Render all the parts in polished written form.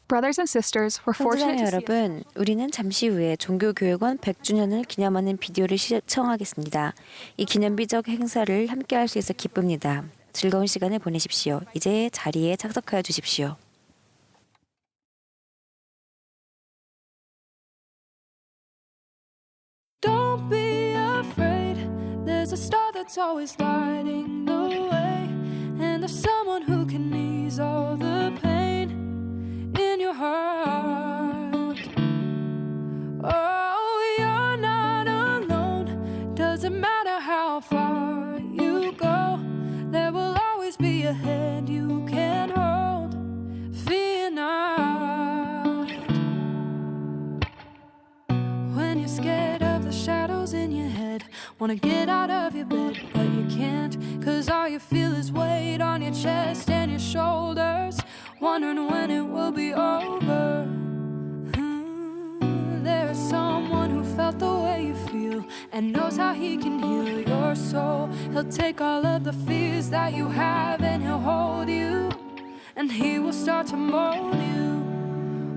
Brothers and sisters, we're fortunate 형제자매 to see 여러분, 우리는 잠시 후에 종교교육원 100주년을 기념하는 비디오를 시청하겠습니다. 이 기념비적 행사를 함께할 수 있어 기쁩니다. 즐거운 시간을 보내십시오. 이제 자리에 착석하여 주십시오. Don't be afraid. There's a star that's always lighting the way, and there's someone who can ease all the pain in your heart. Oh, you're not alone. Doesn't matter how far you go, there will always be a hand you can hold. Fear not. When you're scared of the shadows in your head, wanna get out of your bed, but you can't, 'cause all you feel is weight on your chest and your shoulders, wondering when it will be over. There is someone who felt the way you feel and knows how he can heal your soul. He'll take all of the fears that you have and he'll hold you, and he will start to mold you.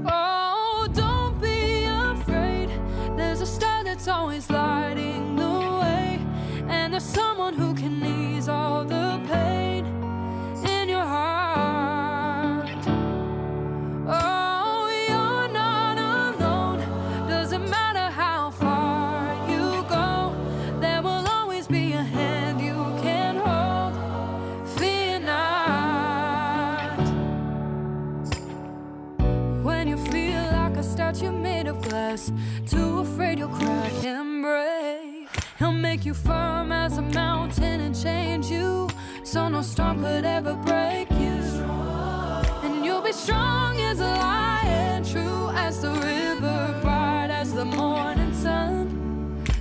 Oh, don't be afraid. There's a star that's always lighting the way, and there's someone who can ease all the pain in your heart. Oh, you're not alone. Doesn't matter how far you go, there will always be a hand you can hold. Fear not. When you feel like a statue made of glass, too afraid you'll crack and break, he'll make you firm as a mountain and change you, so no storm could ever break you. And you'll be strong as a lion, true as the river, bright as the morning sun.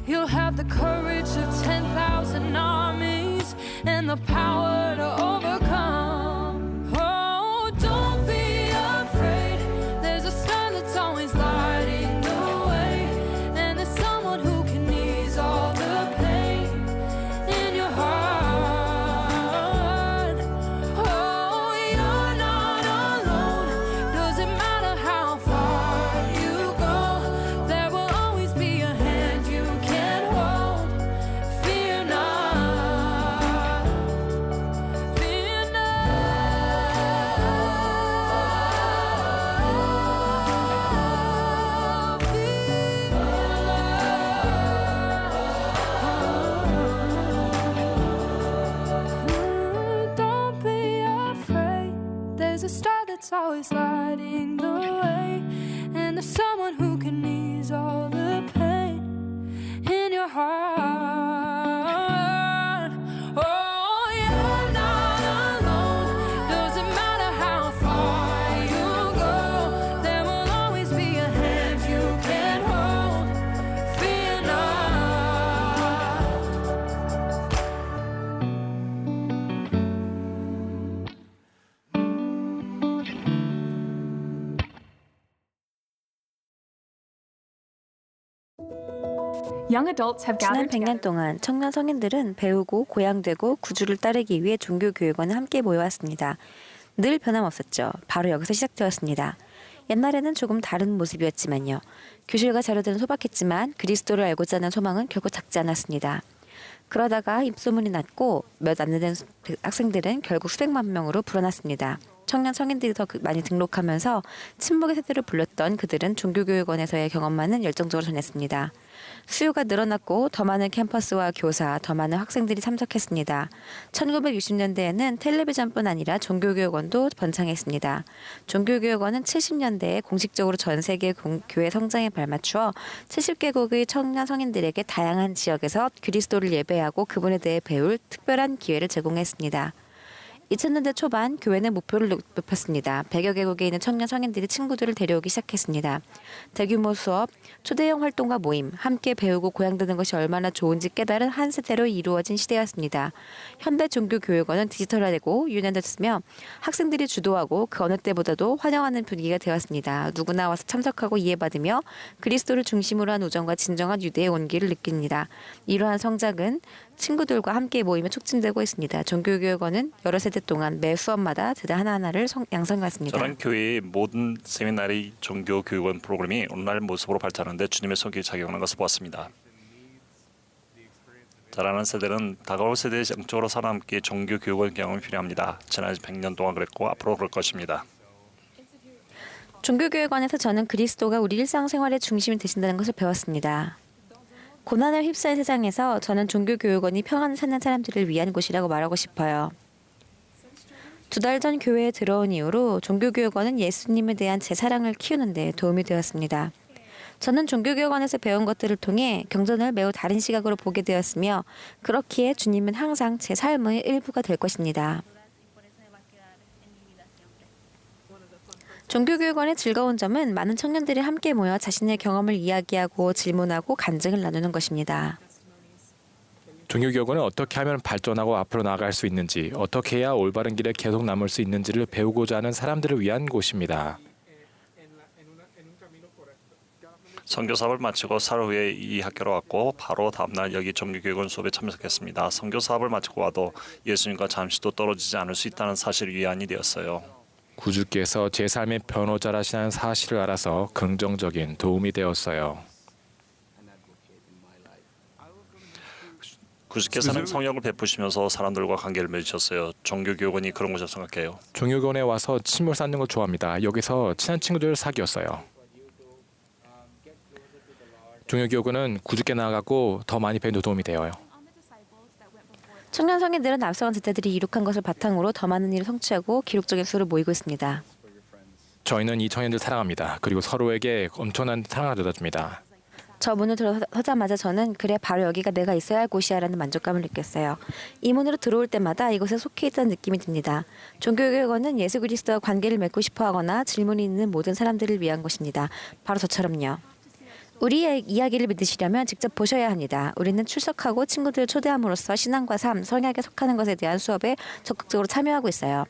You'll have the courage of 10,000 armies and the power to overcome. Oh, don't be afraid. There's a star that's always lighting the way, and there's someone who can ease all the pain in your heart. Oh, you're not alone. Doesn't matter how far you go, there will always be a hand you can hold. Fear not. Fear not. Fear not. Don't be afraid. There's a star that's always lighting the way, and there's someone who can ease all the pain in your heart. Oh, you're not alone. Doesn't matter how far you go, there will always be a hand you can hold. Fear not. Young adults have 지난 gathered 100년 together. 동안 청년 성인들은 배우고 고향되고 구주를 따르기 위해 종교교육원에 함께 모여왔습니다. 늘 변함없었죠. 바로 여기서 시작되었습니다. 옛날에는 조금 다른 모습이었지만요. 교실과 자료들은 소박했지만 그리스도를 알고자 하는 소망은 결코 작지 않았습니다. 그러다가 입소문이 났고 몇 안 되는 학생들은 결국 수백만 명으로 불어났습니다. 청년 성인들이 더 많이 등록하면서 침묵의 세대를 불렸던 그들은 종교교육원에서의 경험만은 열정적으로 전했습니다. 수요가 늘어났고 더 많은 캠퍼스와 교사, 더 많은 학생들이 참석했습니다. 1960년대에는 텔레비전뿐 아니라 종교교육원도 번창했습니다. 종교교육원은 70년대에 공식적으로 전 세계 교회 성장에 발맞추어 70개국의 청년 성인들에게 다양한 지역에서 그리스도를 예배하고 그분에 대해 배울 특별한 기회를 제공했습니다. 2000년대 초반 교회는 목표를 높였습니다. 100여 개국에 있는 청년 성인들이 친구들을 데려오기 시작했습니다. 대규모 수업, 초대형 활동과 모임, 함께 배우고 고향되는 것이 얼마나 좋은지 깨달은 한 세대로 이루어진 시대였습니다. 현대 종교교육원은 디지털화되고 유연됐으며 학생들이 주도하고 그 어느 때보다도 환영하는 분위기가 되었습니다. 누구나 와서 참석하고 이해받으며 그리스도를 중심으로 한 우정과 진정한 유대의 온기를 느낍니다. 이러한 성장은 친구들과 함께 모임에 촉진되고 있습니다. 종교교육원은 여러 세대 30대 동안 매 수업마다 대단 하나하나를 양성했습니다. 저는 교회의 모든 세미나리 종교 교육원 프로그램이 오늘날 모습으로 발전하는데 주님의 손길이 작용하는 것을 보았습니다. 자라는 세대는 다가올 세대의 영적으로 살아남기에 종교 교육원 경험이 필요합니다. 지난 100년 동안 그랬고 앞으로 그럴 것입니다. 종교교육원에서 저는 그리스도가 우리 일상생활의 중심이 되신다는 것을 배웠습니다. 고난을 휩싸인 세상에서 저는 종교교육원이 평안을 찾는 사람들을 위한 곳이라고 말하고 싶어요. 2달 전 교회에 들어온 이후로 종교교육원은 예수님에 대한 제 사랑을 키우는 데 도움이 되었습니다. 저는 종교교육원에서 배운 것들을 통해 경전을 매우 다른 시각으로 보게 되었으며 그렇기에 주님은 항상 제 삶의 일부가 될 것입니다. 종교교육원의 즐거운 점은 많은 청년들이 함께 모여 자신의 경험을 이야기하고 질문하고 간증을 나누는 것입니다. 종교교육원은 어떻게 하면 발전하고 앞으로 나아갈 수 있는지, 어떻게 해야 올바른 길에 계속 남을 수 있는지를 배우고자 하는 사람들을 위한 곳입니다. 선교사업을 마치고 사흘 후에 이 학교로 왔고 바로 다음날 여기 종교교육원 수업에 참석했습니다. 선교사업을 마치고 와도 예수님과 잠시도 떨어지지 않을 수 있다는 사실 위안이 되었어요. 구주께서 제 삶의 변호자라시는 사실을 알아서 긍정적인 도움이 되었어요. 구주께서는 성령을 베푸시면서 사람들과 관계를 맺으셨어요. 종교교육원이 그런 곳이라고 생각해요. 종교교원에 와서 친목을 쌓는 걸 좋아합니다. 여기서 친한 친구들을 사귀었어요. 종교교육원은 구주께 나아가고 더 많이 배우는 도움이 되어요. 청년 성인들은 앞서간 세대들이 이룩한 것을 바탕으로 더 많은 일을 성취하고 기록적인 수를 모이고 있습니다. 저희는 이 청년들 사랑합니다. 그리고 서로에게 엄청난 사랑을 쏟아줍니다. 저 문을 들어서자마자 저는 그래 바로 여기가 내가 있어야 할 곳이야 라는 만족감을 느꼈어요. 이 문으로 들어올 때마다 이곳에 속해 있다는 느낌이 듭니다. 종교교육원은 예수 그리스도와 관계를 맺고 싶어하거나 질문이 있는 모든 사람들을 위한 곳입니다. 바로 저처럼요. 우리의 이야기를 믿으시려면 직접 보셔야 합니다. 우리는 출석하고 친구들을 초대함으로써 신앙과 삶, 성향에 속하는 것에 대한 수업에 적극적으로 참여하고 있어요.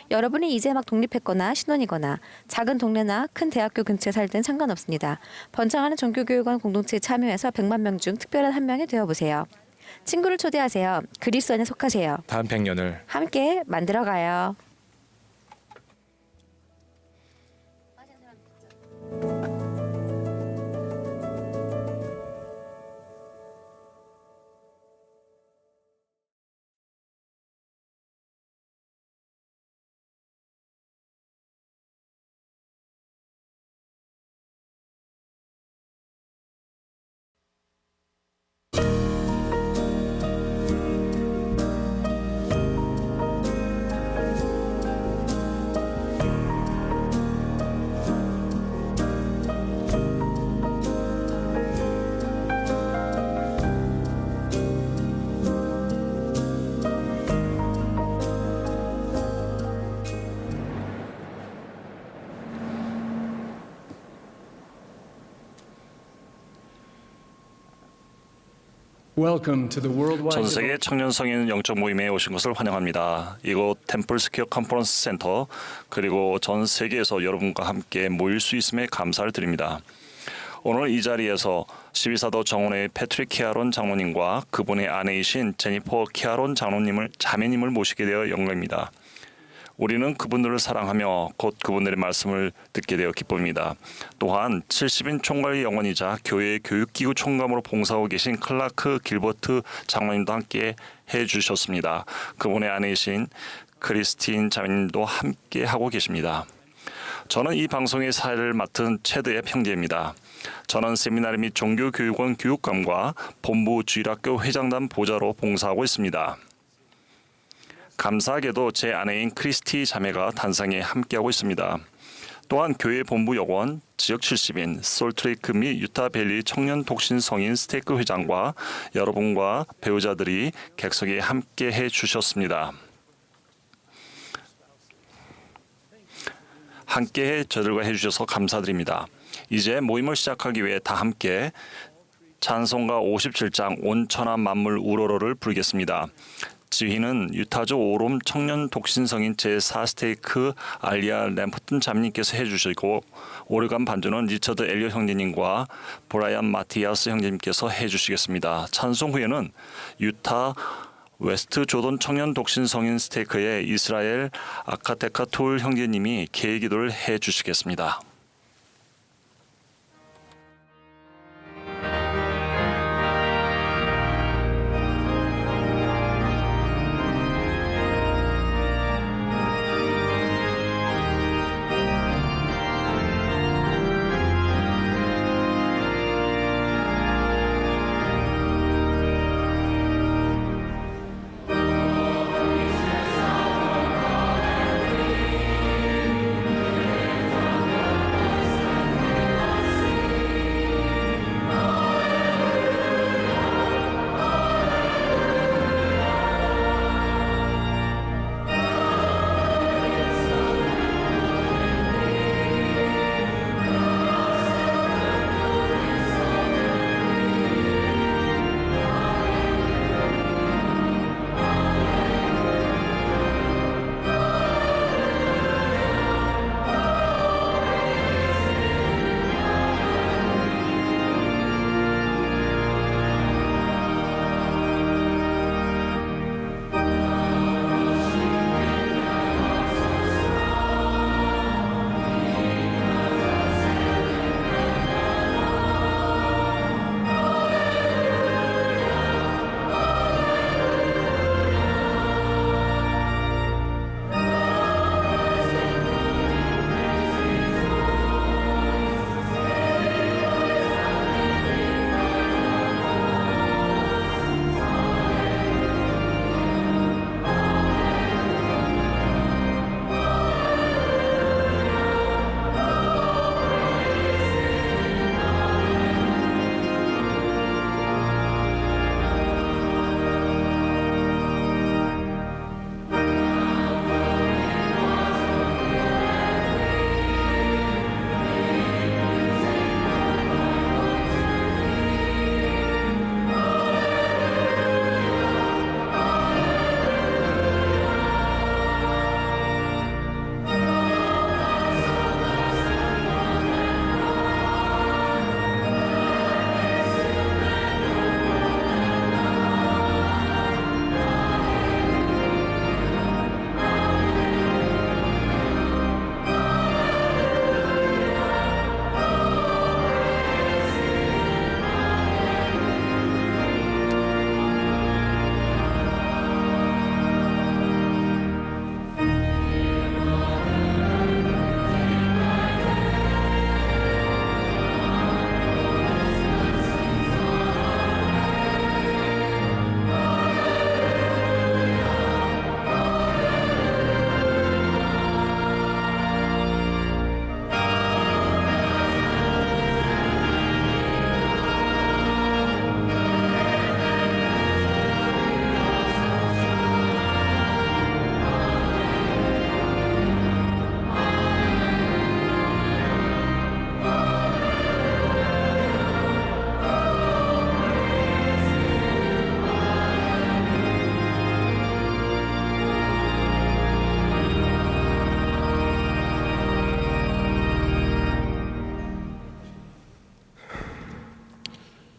여러분이 이제 막 독립했거나 신혼이거나 작은 동네나 큰 대학교 근처에 살든 상관없습니다. 번창하는 종교교육원 공동체에 참여해서 100만 명 중 특별한 한 명이 되어보세요. 친구를 초대하세요. 그리스도 안에 속하세요. 다음 100년을 함께 만들어가요. 전 세계 청년 성인 영적 모임에 오신 것을 환영합니다. 이곳 템플 스퀘어 컨퍼런스 센터 그리고 전 세계에서 여러분과 함께 모일 수 있음에 감사를 드립니다. 오늘 이 자리에서 12사도 정원의 패트릭 키아론 장로님과 그분의 아내이신 제니퍼 키아론 자매님을 모시게 되어 영광입니다. 우리는 그분들을 사랑하며 곧 그분들의 말씀을 듣게 되어 기쁩니다. 또한 70인 총괄 영원이자 교회의 교육기구 총감으로 봉사하고 계신 클라크 길버트 장로님도 함께 해주셨습니다. 그분의 아내이신 크리스틴 자매님도 함께 하고 계십니다. 저는 이 방송의 사회를 맡은 체드의 평대입니다. 저는 세미나리 및 종교교육원 교육감과 본부 주일학교 회장단 보좌로 봉사하고 있습니다. 감사하게도 제 아내인 크리스티 자매가 단상에 함께하고 있습니다. 또한 교회 본부 여권, 지역 70인, 솔트레이크 및 유타밸리 청년 독신 성인 스테이크 회장과 여러분과 배우자들이 객석에 함께해 주셨습니다. 함께해 저들과 해주셔서 감사드립니다. 이제 모임을 시작하기 위해 다 함께 찬송가 57장 온천한 만물 우러러를 부르겠습니다. 지휘는 유타주 오롬 청년 독신성인 제4스테이크 알리아 램퍼튼 자매님께서 해주시고 오르간 반주는 리처드 엘리엇 형제님과 브라이언 마티아스 형제님께서 해주시겠습니다. 찬송 후에는 유타 웨스트 조던 청년 독신 성인 스테이크의 이스라엘 아카테카 톨 형제님이 개의 기도를 해 주시겠습니다.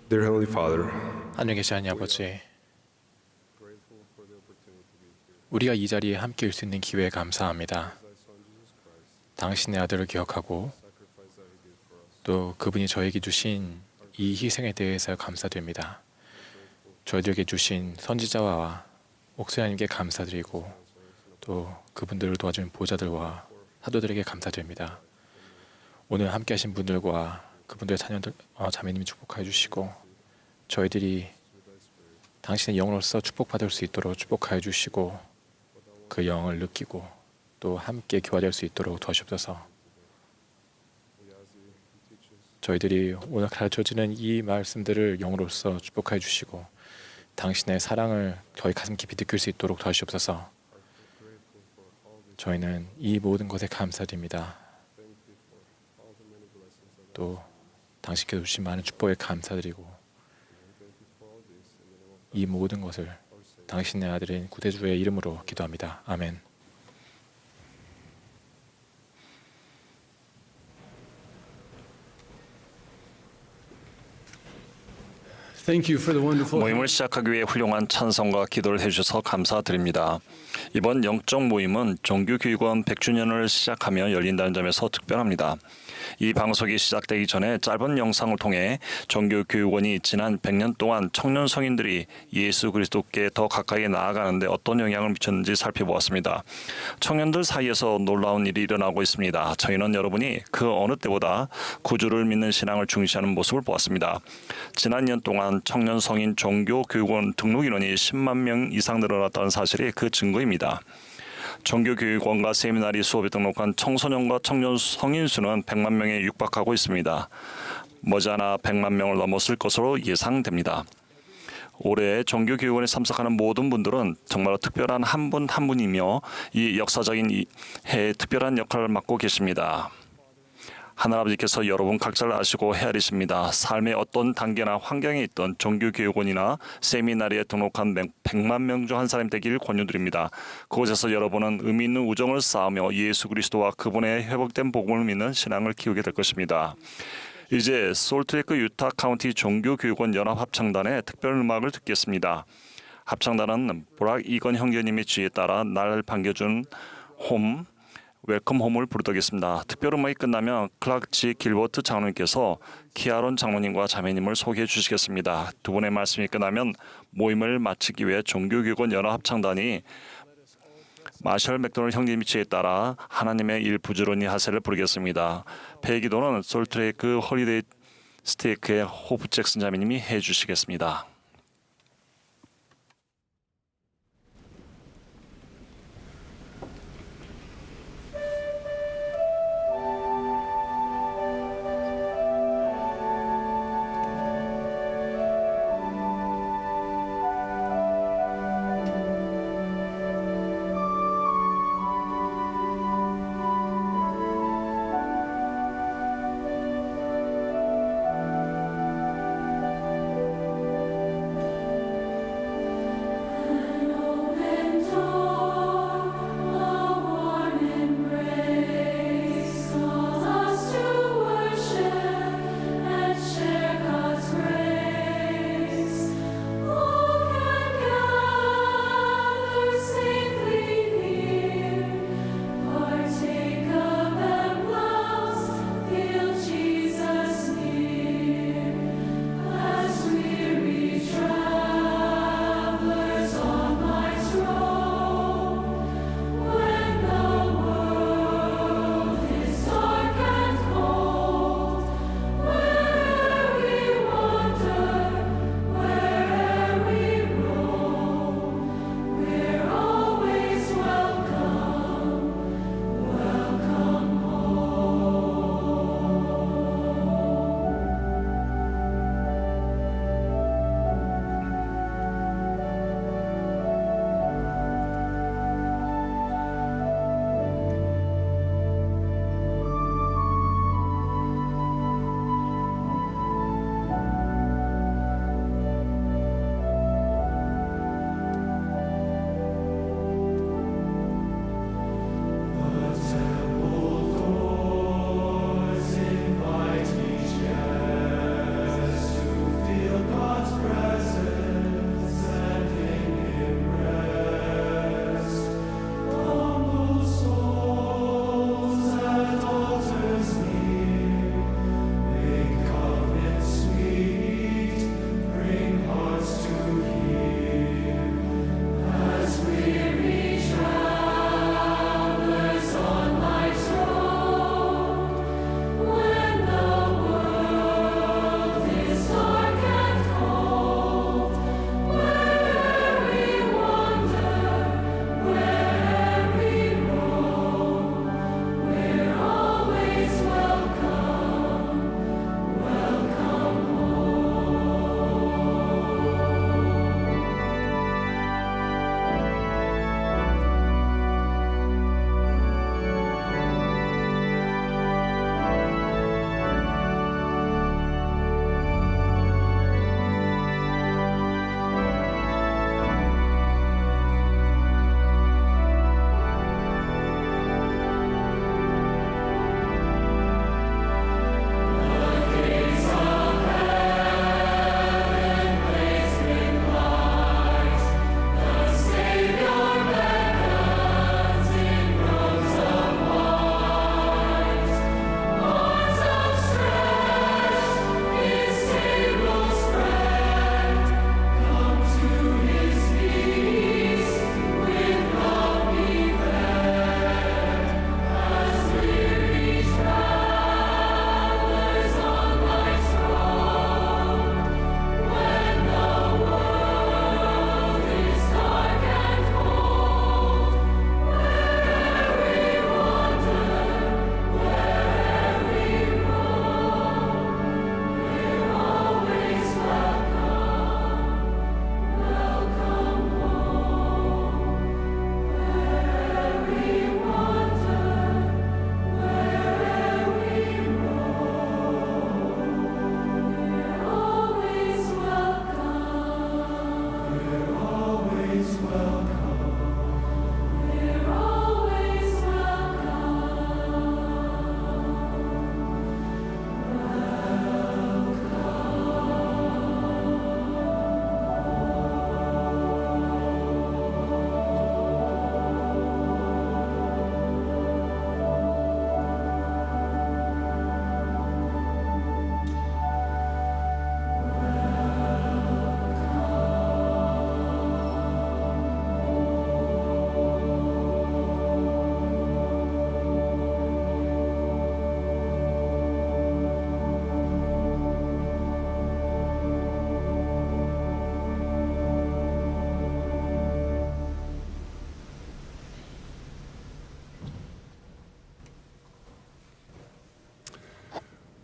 Dear Heavenly Father, 하늘에 계신 아버지, 우리가 이 자리에 함께 일 수 있는 기회에 감사합니다. 당신의 아들을 기억하고 또 그분이 저에게 주신 이 희생에 대해서 감사드립니다. 저희들에게 주신 선지자와 옥수야님께 감사드리고 또 그분들을 도와준 보좌들과 사도들에게 감사드립니다. 오늘 함께 하신 분들과 그분들의 자녀들, 자매님이 축복하여 주시고 저희들이 당신의 영으로서 축복받을 수 있도록 축복하여 주시고 그 영을 느끼고 또 함께 교화될 수 있도록 도와주옵소서. 저희들이 오늘 가르쳐지는 이 말씀들을 영으로서 축복하여 주시고 당신의 사랑을 저희 가슴 깊이 느낄 수 있도록 도와주옵소서. 저희는 이 모든 것에 감사드립니다. 또 당신께서 주신 많은 축복에 감사드리고 이 모든 것을 당신의 아들인 구세주의 이름으로 기도합니다. 아멘. Thank you for the wonderful. 모임을 시작하기 위해 훌륭한 찬성과 기도를 해주셔서 감사드립니다. 이번 영적 모임은 종교교육원 100주년을 시작하며 열린다는 점에서 특별합니다. 이 방송이 시작되기 전에 짧은 영상을 통해 종교교육원이 지난 100년 동안 청년 성인들이 예수 그리스도께 더 가까이 나아가는데 어떤 영향을 미쳤는지 살펴보았습니다. 청년들 사이에서 놀라운 일이 일어나고 있습니다. 저희는 여러분이 그 어느 때보다 구주를 믿는 신앙을 중시하는 모습을 보았습니다. 지난 년 동안 청년 성인 종교교육원 등록 인원이 10만 명 이상 늘어났다는 사실이 그 증거입니다. 종교교육원과 세미나리 수업에 등록한 청소년과 청년 성인 수는 100만 명에 육박하고 있습니다. 머지않아 100만 명을 넘었을 것으로 예상됩니다. 올해 종교교육원에 참석하는 모든 분들은 정말로 특별한 한 분 한 분이며 이 역사적인 해에 특별한 역할을 맡고 계십니다. 하나아버지께서 여러분 각자를 아시고 헤아리십니다. 삶의 어떤 단계나 환경에 있던 종교교육원이나 세미나리에 등록한 100만 명 중 한 사람 되기를 권유드립니다. 그곳에서 여러분은 의미 있는 우정을 쌓으며 예수 그리스도와 그분의 회복된 복음을 믿는 신앙을 키우게 될 것입니다. 이제 솔트레이크 유타 카운티 종교교육원 연합합창단의 특별 음악을 듣겠습니다. 합창단은 브락 이건 형제님의 지혜에 따라 날 반겨준 홈 웰컴 홈을 부르겠습니다. 특별 음악이 끝나면 클락 G 길버트 장로님께서 키아론 장로님과 자매님을 소개해 주시겠습니다. 두 분의 말씀이 끝나면 모임을 마치기 위해 종교교육원 연합합창단이 마셜 맥도널드 형제님의 지혜에 따라 하나님의 일 부지런히 하세를 부르겠습니다. 폐기도는 솔트레이크 홀리데이 스테이크의 호프 잭슨 자매님이 해주시겠습니다.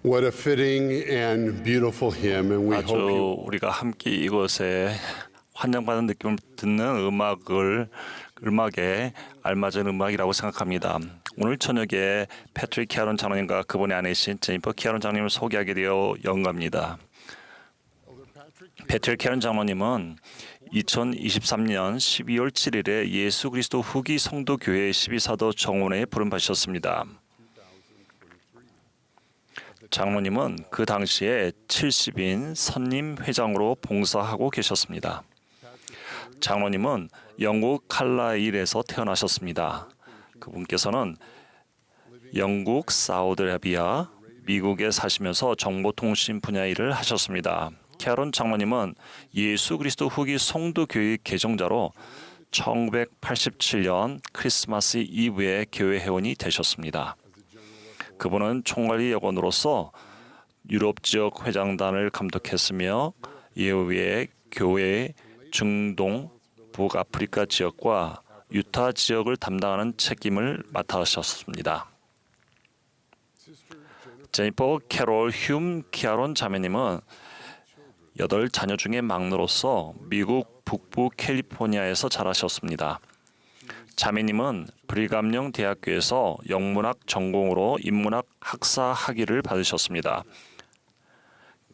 What a fitting and beautiful hymn, and we hope you 아주 우리가 함께 이곳에 환영받는 느낌을 듣는 음악에 알맞은 음악이라고 생각합니다. 오늘 저녁에 패트릭 키아론 장로님과 그분의 아내신 제니퍼 키아론 장로님을 소개하게 되어 영광입니다. 패트릭 키아론 장로님은 2023년 12월 7일에 예수 그리스도 후기 성도교회 12사도 정원회에 부름받으셨습니다. 장로님은 그 당시에 70인 선임 회장으로 봉사하고 계셨습니다. 장로님은 영국 칼라일에서 태어나셨습니다. 그분께서는 영국 사우디아라비아, 미국에 사시면서 정보통신 분야 일을 하셨습니다. 키아론 장로님은 예수 그리스도 후기 성도교회 개종자로 1987년 크리스마스 이브에 교회 회원이 되셨습니다. 그분은 총괄리 여건으로서 유럽 지역 회장단을 감독했으며 이후에 교회 중동, 북아프리카 지역과 유타 지역을 담당하는 책임을 맡으셨습니다. 제니퍼 캐롤 휴 키아론 자매님은 8자녀 중에 막내로서 미국 북부 캘리포니아에서 자라셨습니다. 자매님은 브리감령 대학교에서 영문학 전공으로 인문학 학사 학위를 받으셨습니다.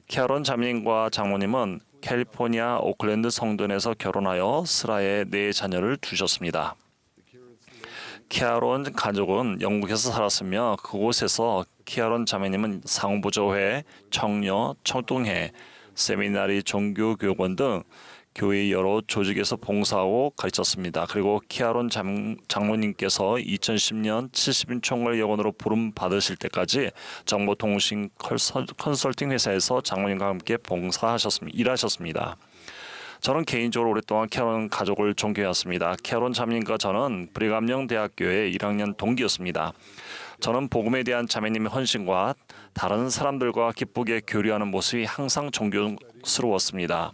캐런 자매님과 장모님은 캘리포니아 오클랜드 성전에서 결혼하여 슬하에 4자녀를 두셨습니다. 키아론 가족은 영국에서 살았으며 그곳에서 키아론 자매님은 상부조회, 청녀, 청동회, 세미나리 종교교권 등 교회 여러 조직에서 봉사하고 가르쳤습니다. 그리고 키아론 장로님께서 2010년 70인 총괄 여건으로 부름 받으실 때까지 정보통신 컨설팅 회사에서 장로님과 함께 일하셨습니다. 저는 개인적으로 오랫동안 키아론 가족을 존경해왔습니다. 키아론 자매님과 저는 브리감령 대학교의 1학년 동기였습니다. 저는 복음에 대한 자매님의 헌신과 다른 사람들과 기쁘게 교류하는 모습이 항상 존경스러웠습니다.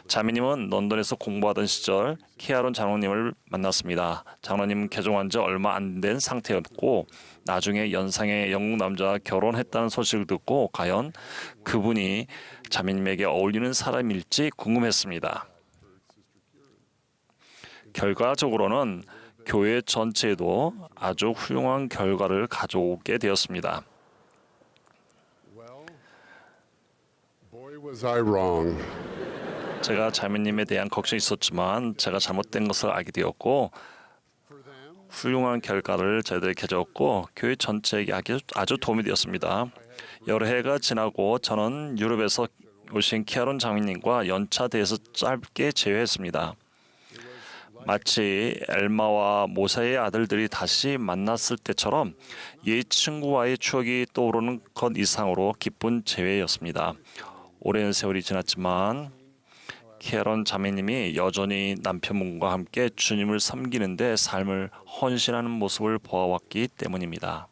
자매님은 런던에서 공부하던 시절 키아론 장로님을 만났습니다. 장로님은 개종한 지 얼마 안 된 상태였고 나중에 연상의 영국 남자와 결혼했다는 소식을 듣고 과연 그분이 자매님에게 어울리는 사람일지 궁금했습니다. 결과적으로는 교회 전체에도 아주 훌륭한 결과를 가져오게 되었습니다. boy was I wrong. 제가 자매님에 대한 걱정이 있었지만 제가 잘못된 것을 알게 되었고 훌륭한 결과를 저희들이 가져왔고 교회 전체에게 아주 도움이 되었습니다. 여러 해가 지나고 저는 유럽에서 오신 키아론 장로님과 연차 대회에서 짧게 제외했습니다. 마치 엘마와 모세의 아들들이 다시 만났을 때처럼 옛 친구와의 추억이 떠오르는 것 이상으로 기쁜 재회였습니다. 오랜 세월이 지났지만 키아론 자매님이 여전히 남편분과 함께 주님을 섬기는 데 삶을 헌신하는 모습을 보아왔기 때문입니다.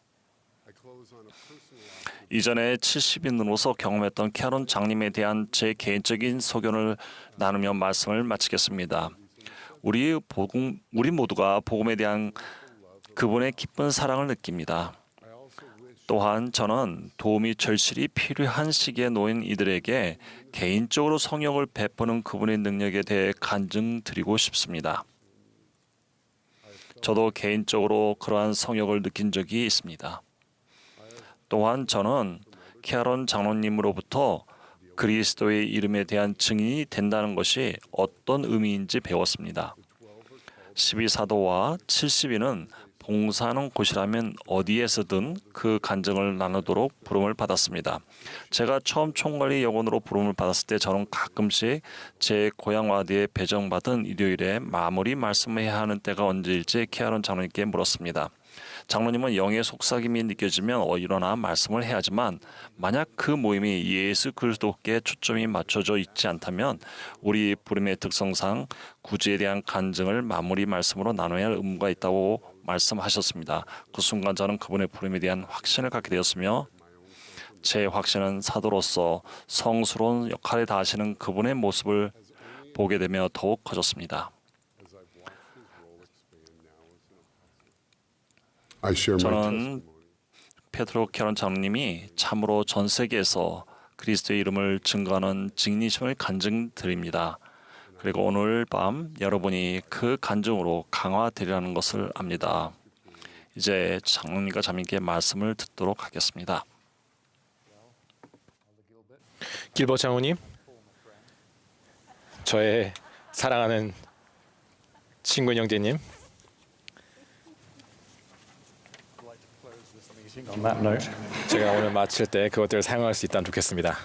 이전에 70인으로서 경험했던 키아론 장님에 대한 제 개인적인 소견을 나누며 말씀을 마치겠습니다. 우리 모두가 복음에 대한 그분의 기쁜 사랑을 느낍니다. 또한 저는 도움이 절실히 필요한 시기에 놓인 이들에게 개인적으로 성령을 베푸는 그분의 능력에 대해 간증드리고 싶습니다. 저도 개인적으로 그러한 성령을 느낀 적이 있습니다. 또한 저는 키아론 장로님으로부터 그리스도의 이름에 대한 증인이 된다는 것이 어떤 의미인지 배웠습니다. 12사도와 70인은 봉사하는 곳이라면 어디에서든 그 간증을 나누도록 부름을 받았습니다. 제가 처음 총괄리 여건으로 부름을 받았을 때 저는 가끔씩 제 고향 와디에 배정받은 일요일에 마무리 말씀을 해야 하는 때가 언제일지 키아론 장로님께 물었습니다. 장로님은 영의 속삭임이 느껴지면 일어나 말씀을 해야 하지만 만약 그 모임이 예수 그리스도께 초점이 맞춰져 있지 않다면 우리 부름의 특성상 구주에 대한 간증을 마무리 말씀으로 나눠야 할 의무가 있다고 말씀하셨습니다. 그 순간 저는 그분의 부름에 대한 확신을 갖게 되었으며 제 확신은 사도로서 성스러운 역할을 다하시는 그분의 모습을 보게 되며 더욱 커졌습니다. I share my 저는 testimony. 페트로 캐런 장로님이 참으로 전 세계에서 그리스도의 이름을 증거하는 증인이심을 간증드립니다. 그리고 오늘 밤 여러분이 그 간증으로 강화되리라는 것을 압니다. 이제 장로님과 자매님께 말씀을 듣도록 하겠습니다. 길버트 장로님, 저의 사랑하는 친구 형제님, 제가 오늘 마칠 때 그것들을 사용할 수 있다면 좋겠습니다.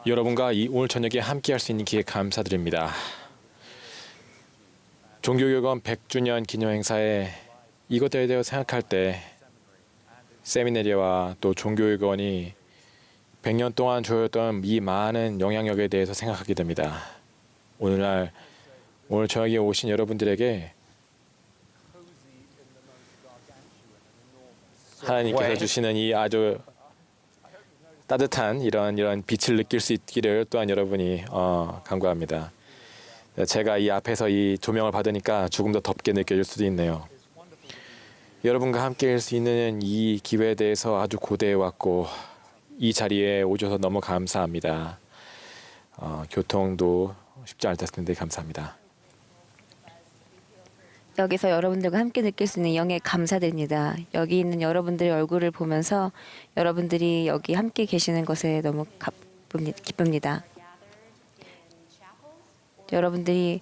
여러분과 오늘 저녁에 함께할 수 있는 기회 감사드립니다. 종교교권 100주년 기념 행사에 이것들에 대해 생각할 때 세미나리와 또 종교교권이 100년 동안 줘왔던 이 많은 영향력에 대해서 생각하게 됩니다. 오늘 저녁에 오신 여러분들에게 하나님께서 주시는 이 아주 따뜻한 이런 빛을 느낄 수 있기를 또한 여러분이 간구합니다. 제가 이 앞에서 이 조명을 받으니까 조금 더 덥게 느껴질 수도 있네요. 여러분과 함께 할 수 있는 이 기회에 대해서 아주 고대해 왔고 이 자리에 오셔서 너무 감사합니다. 교통도 쉽지 않을 텐데 감사합니다. 여기서 여러분들과 함께 느낄 수 있는 영에 감사드립니다. 여기 있는 여러분들의 얼굴을 보면서 여러분들이 여기 함께 계시는 것에 너무 기쁩니다. 여러분들이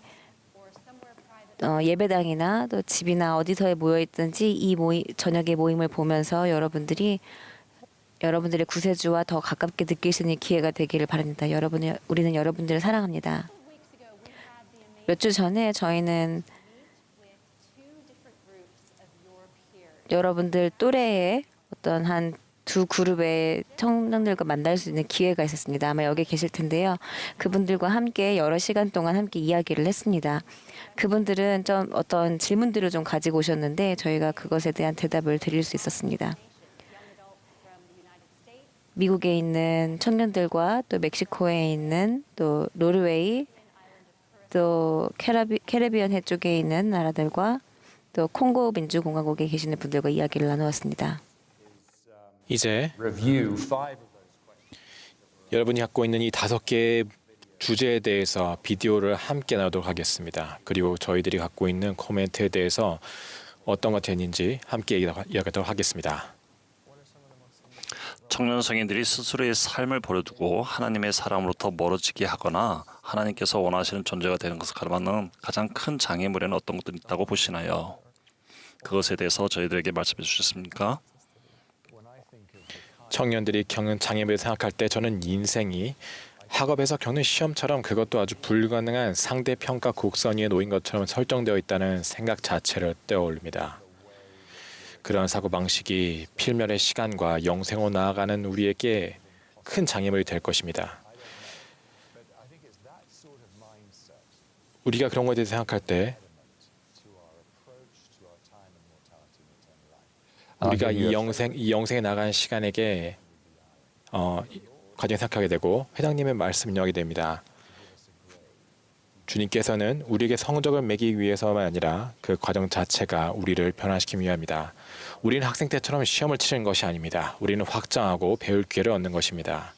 예배당이나 또 집이나 어디서에 모여 있든지 이 저녁의 모임을 보면서 여러분들의 구세주와 더 가깝게 느낄 수 있는 기회가 되기를 바랍니다. 우리는 여러분들을 사랑합니다. 몇 주 전에 저희는 여러분들 또래의 어떤 한 두 그룹의 청년들과 만날 수 있는 기회가 있었습니다. 아마 여기 계실 텐데요. 그분들과 함께 여러 시간 동안 함께 이야기를 했습니다. 그분들은 좀 어떤 질문들을 좀 가지고 오셨는데 저희가 그것에 대한 대답을 드릴 수 있었습니다. 미국에 있는 청년들과 또 멕시코에 있는 또 노르웨이 또 캐리비안 해 쪽에 있는 나라들과 또 콩고 민주공화국에 계시는 분들과 이야기를 나누었습니다. 이제 여러분이 갖고 있는 이 5개의 주제에 대해서 비디오를 함께 나누도록 하겠습니다. 그리고 저희들이 갖고 있는 코멘트에 대해서 어떤 것이 있는지 함께 이야기하도록 하겠습니다. 청년 성인들이 스스로의 삶을 버려두고 하나님의 사랑으로부터 멀어지게 하거나 하나님께서 원하시는 존재가 되는 것을 가로막는 가장 큰 장애물에는 어떤 것들이 있다고 보시나요? 그것에 대해서 저희들에게 말씀해 주셨습니까? 청년들이 겪는 장애물을 생각할 때 저는 인생이 학업에서 겪는 시험처럼 그것도 아주 불가능한 상대평가 곡선 위에 놓인 것처럼 설정되어 있다는 생각 자체를 떠올립니다. 그런 사고방식이 필멸의 시간과 영생으로 나아가는 우리에게 큰 장애물이 될 것입니다. 우리가 그런 것에 대해서 생각할 때 우리가 이 영생에 나가는 시간에게 과정을 생각하게 되고 회장님의 말씀을 인용하게 됩니다. 주님께서는 우리에게 성적을 매기기 위해서만 아니라 그 과정 자체가 우리를 변화시키기 위함이다. 우리는 학생 때처럼 시험을 치르는 것이 아닙니다. 우리는 확장하고 배울 기회를 얻는 것입니다.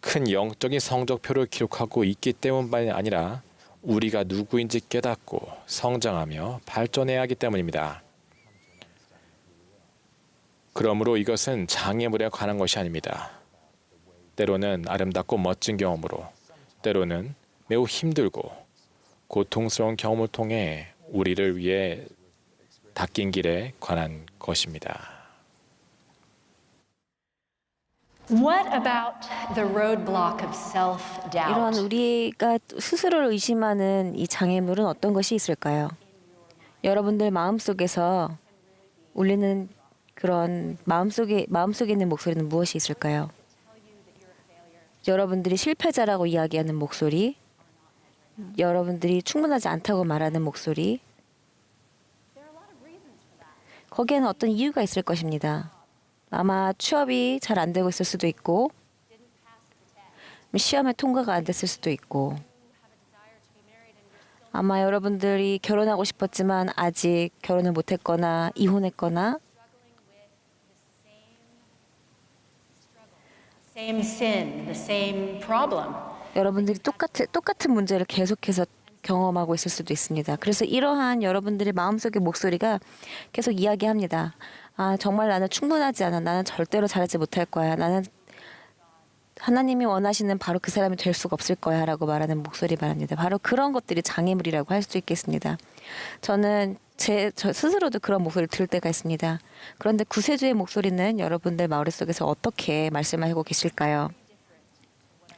큰 영적인 성적표를 기록하고 있기 때문만이 아니라 우리가 누구인지 깨닫고 성장하며 발전해야 하기 때문입니다. 그러므로 이것은 장애물에 관한 것이 아닙니다. 때로는 아름답고 멋진 경험으로, 때로는 매우 힘들고 고통스러운 경험을 통해 우리를 위해 닦인 길에 관한 것입니다. What about the roadblock of self-doubt? 이런 우리가 스스로를 의심하는 이 장애물은 어떤 것이 있을까요? 여러분들 마음속에서 울리는 그런 마음속에 있는 목소리는 무엇이 있을까요? 여러분들이 실패자라고 이야기하는 목소리, 여러분들이 충분하지 않다고 말하는 목소리, 거기에는 어떤 이유가 있을 것입니다. 아마 취업이 잘 안 되고 있을 수도 있고, 시험에 통과가 안 됐을 수도 있고, 아마 여러분들이 결혼하고 싶었지만 아직 결혼을 못했거나 이혼했거나 Same sin, the same problem. 여러분들이 똑같은 문제를 계속해서 경험하고 있을 수도 있습니다. 그래서 이러한 여러분들의 마음속의 목소리가 계속 이야기합니다. 아, 정말 나는 충분하지 않아. 나는 절대로 잘하지 못할 거야. 나는 하나님이 원하시는 바로 그 사람이 될 수가 없을 거야 라고 말하는 목소리 말합니다. 바로 그런 것들이 장애물이라고 할 수 있겠습니다. 저는 저 스스로도 그런 목소리를 들을 때가 있습니다. 그런데 구세주의 목소리는 여러분들 머릿속에서 어떻게 말씀하고 계실까요?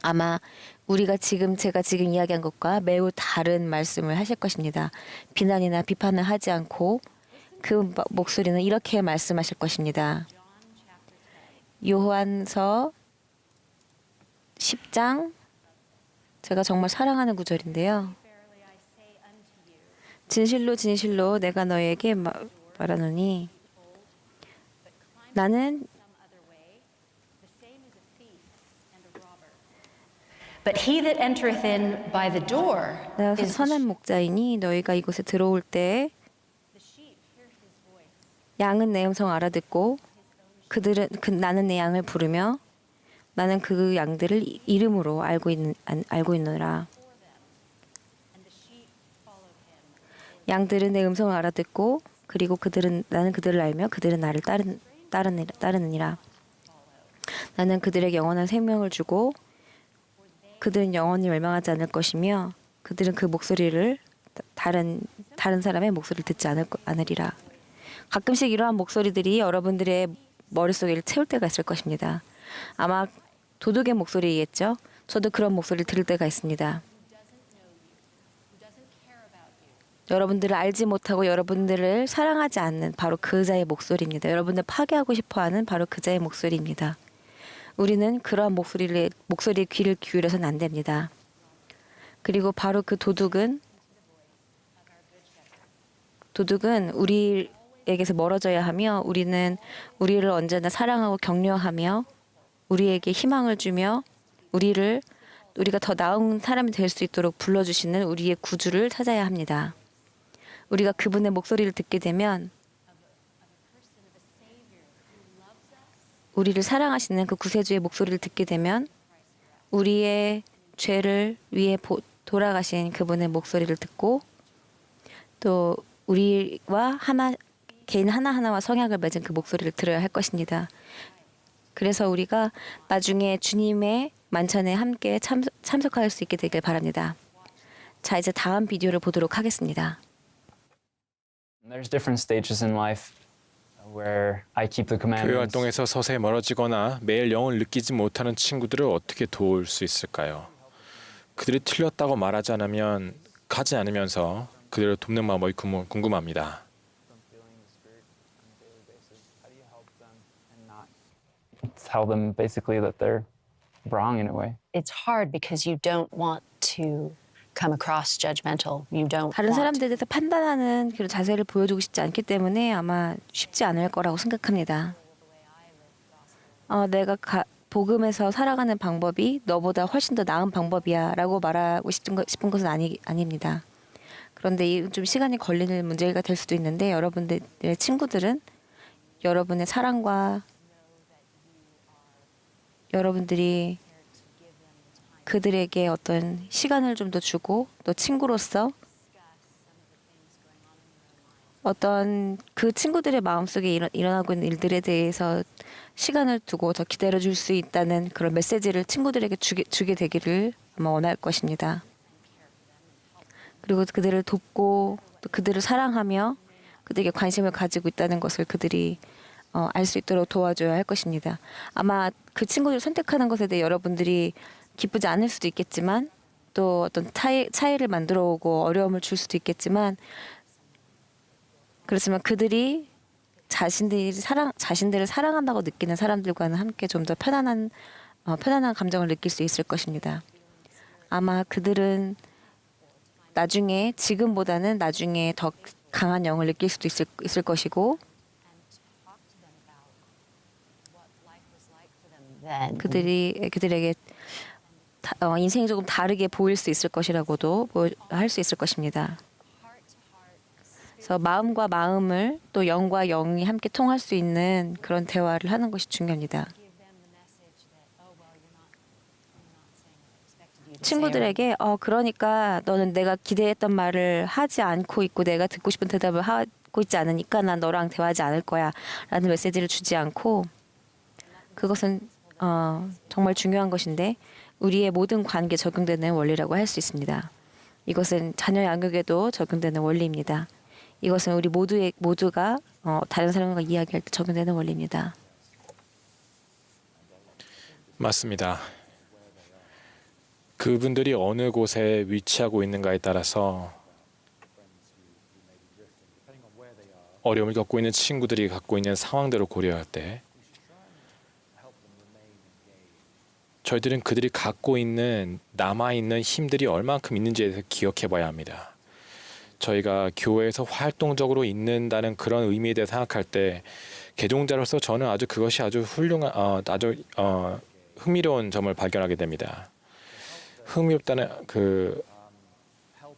아마 제가 지금 이야기한 것과 매우 다른 말씀을 하실 것입니다. 비난이나 비판을 하지 않고 그 목소리는 이렇게 말씀하실 것입니다. 요한서 10장, 제가 정말 사랑하는 구절인데요. 진실로 진실로 내가 너에게 말하노니 나는 But he that entereth in by the door 내가 is 선한 목자이니 너희가 이곳에 들어올 때 양은 내 음성 알아듣고 나는 내 양을 부르며 나는 그 양들을 이름으로 알고 있느라. 양들은 내 음성을 알아듣고 그리고 나는 그들을 알며 그들은 나를 따르느니라. 나는 그들에게 영원한 생명을 주고 그들은 영원히 멸망하지 않을 것이며 그들은 그 목소리를 다른 사람의 목소리를 듣지 않으리라. 가끔씩 이러한 목소리들이 여러분들의 머릿속에 채울 때가 있을 것입니다. 아마 도둑의 목소리겠죠. 저도 그런 목소리를 들을 때가 있습니다. 여러분들을 알지 못하고 여러분들을 사랑하지 않는 바로 그자의 목소리입니다. 여러분들 파괴하고 싶어하는 바로 그자의 목소리입니다. 우리는 그러한 목소리에 귀를 기울여서는 안 됩니다. 그리고 바로 그 도둑은 우리에게서 멀어져야 하며 우리는 우리를 언제나 사랑하고 격려하며 우리에게 희망을 주며 우리가 더 나은 사람이 될 수 있도록 불러주시는 우리의 구주를 찾아야 합니다. 우리가 그분의 목소리를 듣게 되면 우리를 사랑하시는 그 구세주의 목소리를 듣게 되면 우리의 죄를 위해 돌아가신 그분의 목소리를 듣고 또 우리와 개인 하나하나와 성약을 맺은 그 목소리를 들어야 할 것입니다. 그래서 우리가 나중에 주님의 만찬에 함께 참석할 수 있게 되길 바랍니다. 자, 이제 다음 비디오를 보도록 하겠습니다. There's different stages in life where I keep the 교회 commandments. 활동에서 서서히 멀어지거나 매일 영을 느끼지 못하는 친구들을 어떻게 도울 수 있을까요? 그들이 틀렸다고 말하지 않으면 가지 않으면서 그들을 돕는 방법이 궁금합니다. Tell them basically that they're wrong in a way. It's hard because you don't want to come across judgmental. You don't 다른 want 사람들에 대해서 판단하는 그런 자세를 보여주고 싶지 않기 때문에 아마 쉽지 않을 거라고 생각합니다. 내가 복음에서 살아가는 방법이 너보다 훨씬 더 나은 방법이야 라고 말하고 싶은 것은 아닙니다. 그런데 좀 시간이 걸리는 문제가 될 수도 있는데 여러분들의 친구들은 여러분의 사랑과 여러분들이 그들에게 어떤 시간을 좀 더 주고 또 친구로서 어떤 그 친구들의 마음속에 일어나고 있는 일들에 대해서 시간을 두고 더 기다려줄 수 있다는 그런 메시지를 친구들에게 주게 되기를 아마 원할 것입니다. 그리고 그들을 돕고 또 그들을 사랑하며 그들에게 관심을 가지고 있다는 것을 그들이 알 수 있도록 도와줘야 할 것입니다. 아마 그 친구들을 선택하는 것에 대해 여러분들이 기쁘지 않을 수도 있겠지만 또 어떤 차이를 만들어 오고 어려움을 줄 수도 있겠지만 그렇지만 그들이 자신들을 사랑한다고 느끼는 사람들과는 함께 좀 더 편안한 감정을 느낄 수 있을 것입니다. 아마 그들은 지금보다는 나중에 더 강한 영을 느낄 수도 있을 것이고 then. 그들에게 인생이 조금 다르게 보일 수 있을 것이라고도 할 수 있을 것입니다. 그래서 마음과 마음을 또 영과 영이 함께 통할 수 있는 그런 대화를 하는 것이 중요합니다. 친구들에게 그러니까 너는 내가 기대했던 말을 하지 않고 있고 내가 듣고 싶은 대답을 하고 있지 않으니까 난 너랑 대화하지 않을 거야 라는 메시지를 주지 않고, 그것은 정말 중요한 것인데 우리의 모든 관계에 적용되는 원리라고 할 수 있습니다. 이것은 자녀 양육에도 적용되는 원리입니다. 이것은 우리 모두가 다른 사람과 이야기할 때 적용되는 원리입니다. 맞습니다. 그분들이 어느 곳에 위치하고 있는가에 따라서 어려움을 겪고 있는 친구들이 갖고 있는 상황대로 고려할 때 저희들은 그들이 갖고 있는 남아있는 힘들이 얼만큼 있는지에 대해서 기억해 봐야 합니다. 저희가 교회에서 활동적으로 있는다는 그런 의미에 대해 생각할 때 개종자로서 저는 그것이 아주 훌륭한 흥미로운 점을 발견하게 됩니다. 흥미롭다는 그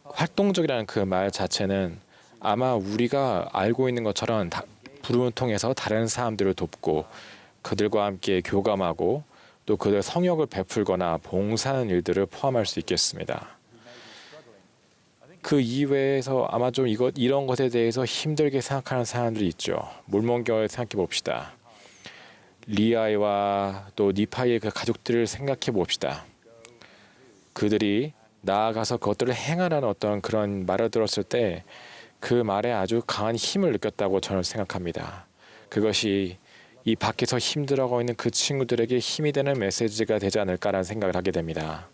활동적이라는 그 말 자체는 아마 우리가 알고 있는 것처럼 부름을 통해서 다른 사람들을 돕고 그들과 함께 교감하고 또 그들의 성역을 베풀거나 봉사하는 일들을 포함할 수 있겠습니다. 그 이외에서 아마 좀 이런 것에 대해서 힘들게 생각하는 사람들이 있죠. 몰몬교회 생각해 봅시다. 리아이와 또 니파이의 그 가족들을 생각해 봅시다. 그들이 나아가서 그것들을 행하라는 어떤 그런 말을 들었을 때 그 말에 아주 강한 힘을 느꼈다고 저는 생각합니다. 그것이 이 밖에서 힘들어하고 있는 그 친구들에게 힘이 되는 메시지가 되지 않을까라는 생각을 하게 됩니다.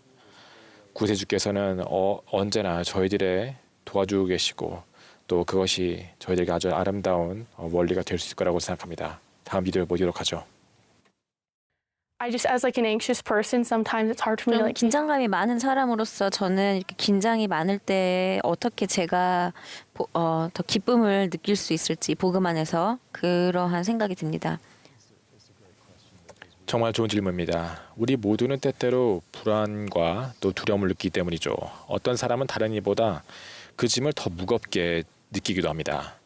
구세주께서는 언제나 저희들의 도와주고 계시고 또 그것이 저희들에게 아주 아름다운 원리가 될 수 있을 거라고 생각합니다. 다음 비디오를 보도록 하죠. I just, as like an anxious person, sometimes it's hard for me to 좀 like. 긴장감이 많은 사람으로서 저는 이렇게 긴장이 많을 때 어떻게 제가 더 기쁨을 느낄 수 있을지 복음 안에서 그러한 생각이 듭니다. 정말 좋은 질문입니다. 우리 모두는 때때로 불안과 또 두려움을 느끼기 때문이죠. 어떤 사람은 다른 이보다 그 짐을 더 무겁게 느끼기도 합니다.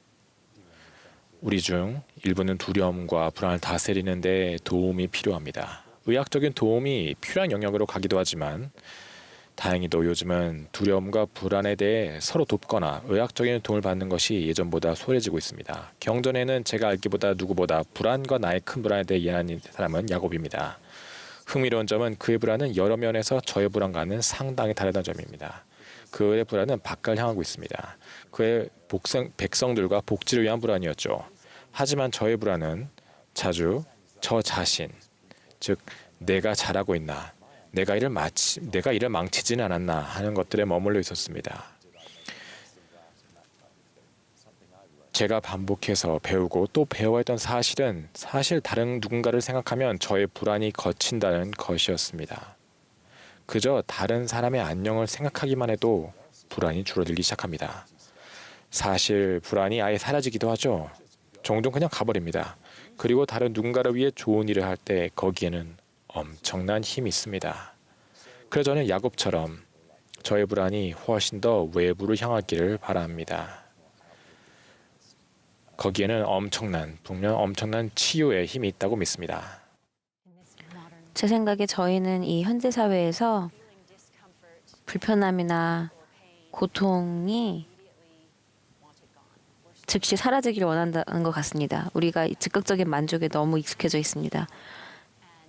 우리 중 일부는 두려움과 불안을 다스리는 데 도움이 필요합니다. 의학적인 도움이 필요한 영역으로 가기도 하지만 다행히도 요즘은 두려움과 불안에 대해 서로 돕거나 의학적인 도움을 받는 것이 예전보다 소홀해지고 있습니다. 경전에는 제가 알기보다 누구보다 불안과 나의 큰 불안에 대해 이해하는 사람은 야곱입니다. 흥미로운 점은 그의 불안은 여러 면에서 저의 불안과는 상당히 다르다는 점입니다. 그의 불안은 밖을 향하고 있습니다. 그의 백성들과 복지를 위한 불안이었죠. 하지만 저의 불안은 자주 저 자신, 즉 내가 잘하고 있나, 내가 일을 망치지는 않았나 하는 것들에 머물러 있었습니다. 제가 반복해서 배우고 또 배워야 했던 사실은 사실 다른 누군가를 생각하면 저의 불안이 거친다는 것이었습니다. 그저 다른 사람의 안녕을 생각하기만 해도 불안이 줄어들기 시작합니다. 사실 불안이 아예 사라지기도 하죠. 종종 그냥 가버립니다. 그리고 다른 누군가를 위해 좋은 일을 할 때 거기에는 엄청난 힘이 있습니다. 그래서 저는 야곱처럼 저의 불안이 훨씬 더 외부를 향하기를 바랍니다. 거기에는 분명 엄청난 치유의 힘이 있다고 믿습니다. 제 생각에 저희는 이 현대 사회에서 불편함이나 고통이 즉시 사라지기를 원한다는 것 같습니다. 우리가 즉각적인 만족에 너무 익숙해져 있습니다.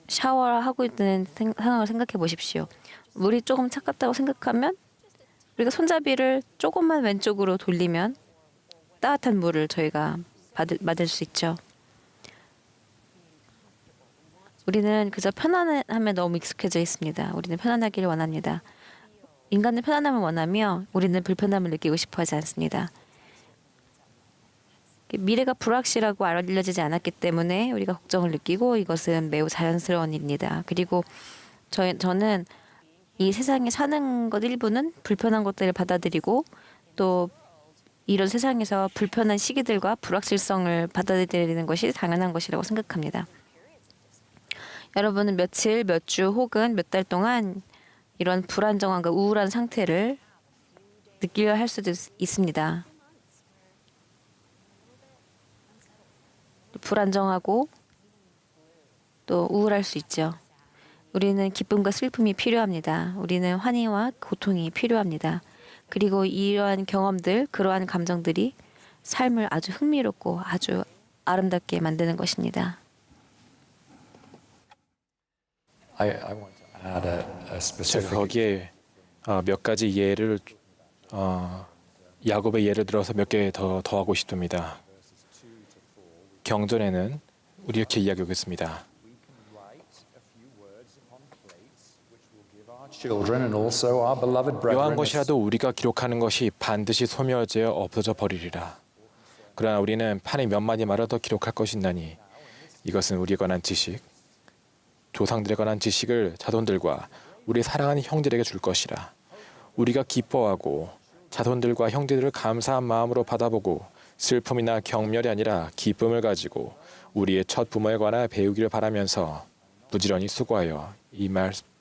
샤워하고 있는 상황을 생각해 보십시오. 물이 조금 차갑다고 생각하면 우리가 손잡이를 조금만 왼쪽으로 돌리면 따뜻한 물을 저희가 받을 수 있죠. 우리는 그저 편안함에 너무 익숙해져 있습니다. 우리는 편안하기를 원합니다. 인간은 편안함을 원하며 우리는 불편함을 느끼고 싶어 하지 않습니다. 미래가 불확실하고 알려지지 않았기 때문에 우리가 걱정을 느끼고 이것은 매우 자연스러운 일입니다. 그리고 저는 이 세상에 사는 것 일부는 불편한 것들을 받아들이고 또 이런 세상에서 불편한 시기들과 불확실성을 받아들이는 것이 당연한 것이라고 생각합니다. 여러분은 며칠, 몇 주 혹은 몇 달 동안 이런 불안정함과 우울한 상태를 느끼려 할 수도 있습니다. 불안정하고 또 우울할 수 있죠. 우리는 기쁨과 슬픔이 필요합니다. 우리는 환희와 고통이 필요합니다. 그리고 이러한 경험들, 그러한 감정들이 삶을 아주 흥미롭고 아주 아름답게 만드는 것입니다. 제가 거기에 몇 가지 예를 야곱의 예를 들어서 몇 개 더 더하고 싶습니다. 경전에는 우리 이렇게 이야기하고 있습니다. 묘한 것이라도 우리가 기록하는 것이 반드시 소멸되어 없어져 버리리라. 그러나 우리는 판에 몇 마디 말을 더 기록할 것이나니 이것은 우리에 관한 지식, 조상들에 관한 지식을 자손들과 우리 사랑하는 형제들에게 줄 것이라. 우리가 기뻐하고 자손들과 형제들을 감사한 마음으로 받아보고 슬픔이나 경멸이 아니라 기쁨을 가지고 우리의 첫 부모에 관하여 배우기를 바라면서 부지런히 수고하여 이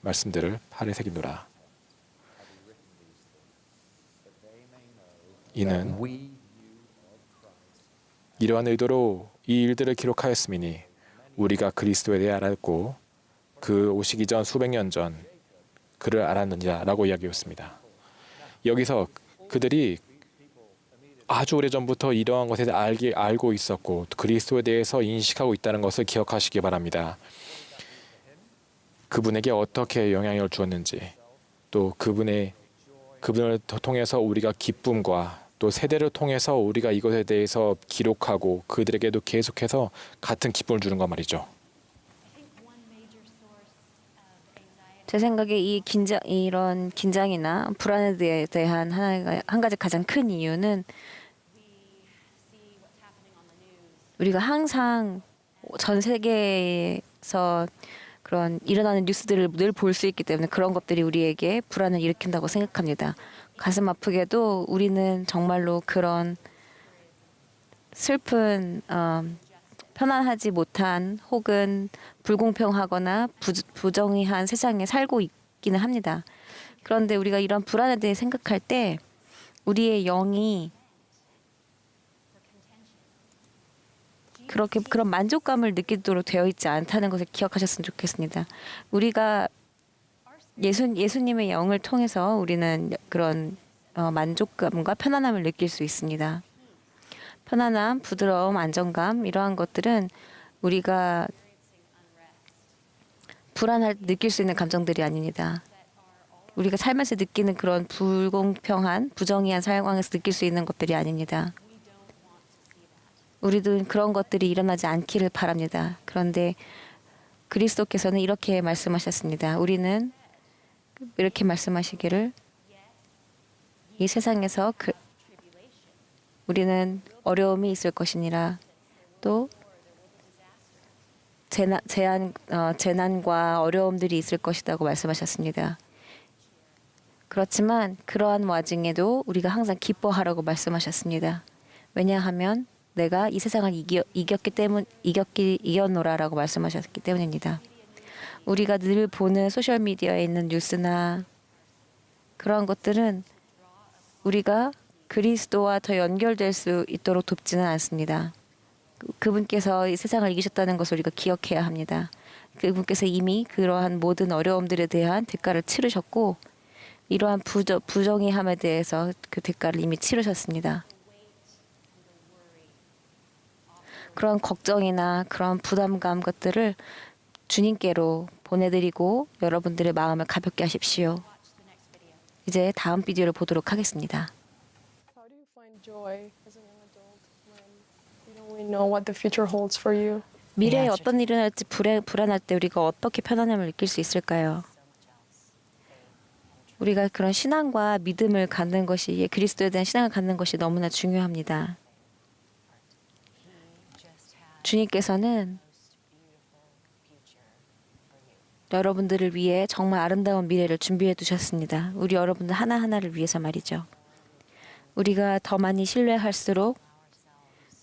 말씀들을 팔에 새기노라. 이는 이러한 의도로 이 일들을 기록하였음이니 우리가 그리스도에 대해 알았고 그 오시기 전 수백 년 전 그를 알았느니라 라고 이야기했습니다. 여기서 그들이 아주 오래전부터 이러한 것에 대해 알고 있었고 그리스도에 대해서 인식하고 있다는 것을 기억하시기 바랍니다. 그분에게 어떻게 영향을 주었는지 또 그분을 통해서 우리가 기쁨과 또 세대를 통해서 우리가 이것에 대해서 기록하고 그들에게도 계속해서 같은 기쁨을 주는 것 말이죠. 제 생각에 이런 긴장이나 불안에 대한 한 가지 가장 큰 이유는 우리가 항상 전 세계에서 그런 일어나는 뉴스들을 늘 볼 수 있기 때문에 그런 것들이 우리에게 불안을 일으킨다고 생각합니다. 가슴 아프게도 우리는 정말로 그런 슬픈 편안하지 못한 혹은 불공평하거나 부정의한 세상에 살고 있기는 합니다. 그런데 우리가 이런 불안에 대해 생각할 때 우리의 영이 그런 만족감을 느끼도록 되어 있지 않다는 것을 기억하셨으면 좋겠습니다. 우리가 예수님의 영을 통해서 우리는 그런 만족감과 편안함을 느낄 수 있습니다. 편안함, 부드러움, 안정감 이러한 것들은 우리가 불안할 때 느낄 수 있는 감정들이 아닙니다. 우리가 살면서 느끼는 그런 불공평한, 부정의한 상황에서 느낄 수 있는 것들이 아닙니다. 우리도 그런 것들이 일어나지 않기를 바랍니다. 그런데 그리스도께서는 이렇게 말씀하셨습니다. 우리는 이렇게 말씀하시기를 이 세상에서 우리는 어려움이 있을 것이니라. 또 재난과 어려움들이 있을 것이라고 말씀하셨습니다. 그렇지만 그러한 와중에도 우리가 항상 기뻐하라고 말씀하셨습니다. 왜냐하면 내가 이 세상을 이겼노라라고 말씀하셨기 때문입니다. 우리가 늘 보는 소셜 미디어에 있는 뉴스나 그러한 것들은 우리가 그리스도와 더 연결될 수 있도록 돕지는 않습니다. 그분께서 이 세상을 이기셨다는 것을 우리가 기억해야 합니다. 그분께서 이미 그러한 모든 어려움들에 대한 대가를 치르셨고 이러한 부정의함에 대해서 그 대가를 이미 치르셨습니다. 그런 걱정이나 그런 부담감 것들을 주님께로 보내드리고 여러분들의 마음을 가볍게 하십시오. 이제 다음 비디오를 보도록 하겠습니다. How do you find joy as a young adult when you don't really know what the future holds for you? 미래에 어떤 일이 일어날지 불안할 때 우리가 어떻게 편안함을 느낄 수 있을까요? 우리가 그런 신앙과 믿음을 갖는 것이 그리스도에 대한 신앙을 갖는 것이 너무나 중요합니다. 주님께서는 여러분들을 위해 정말 아름다운 미래를 준비해 두셨습니다. 우리 여러분들 하나하나를 위해서 말이죠. 우리가 더 많이 신뢰할수록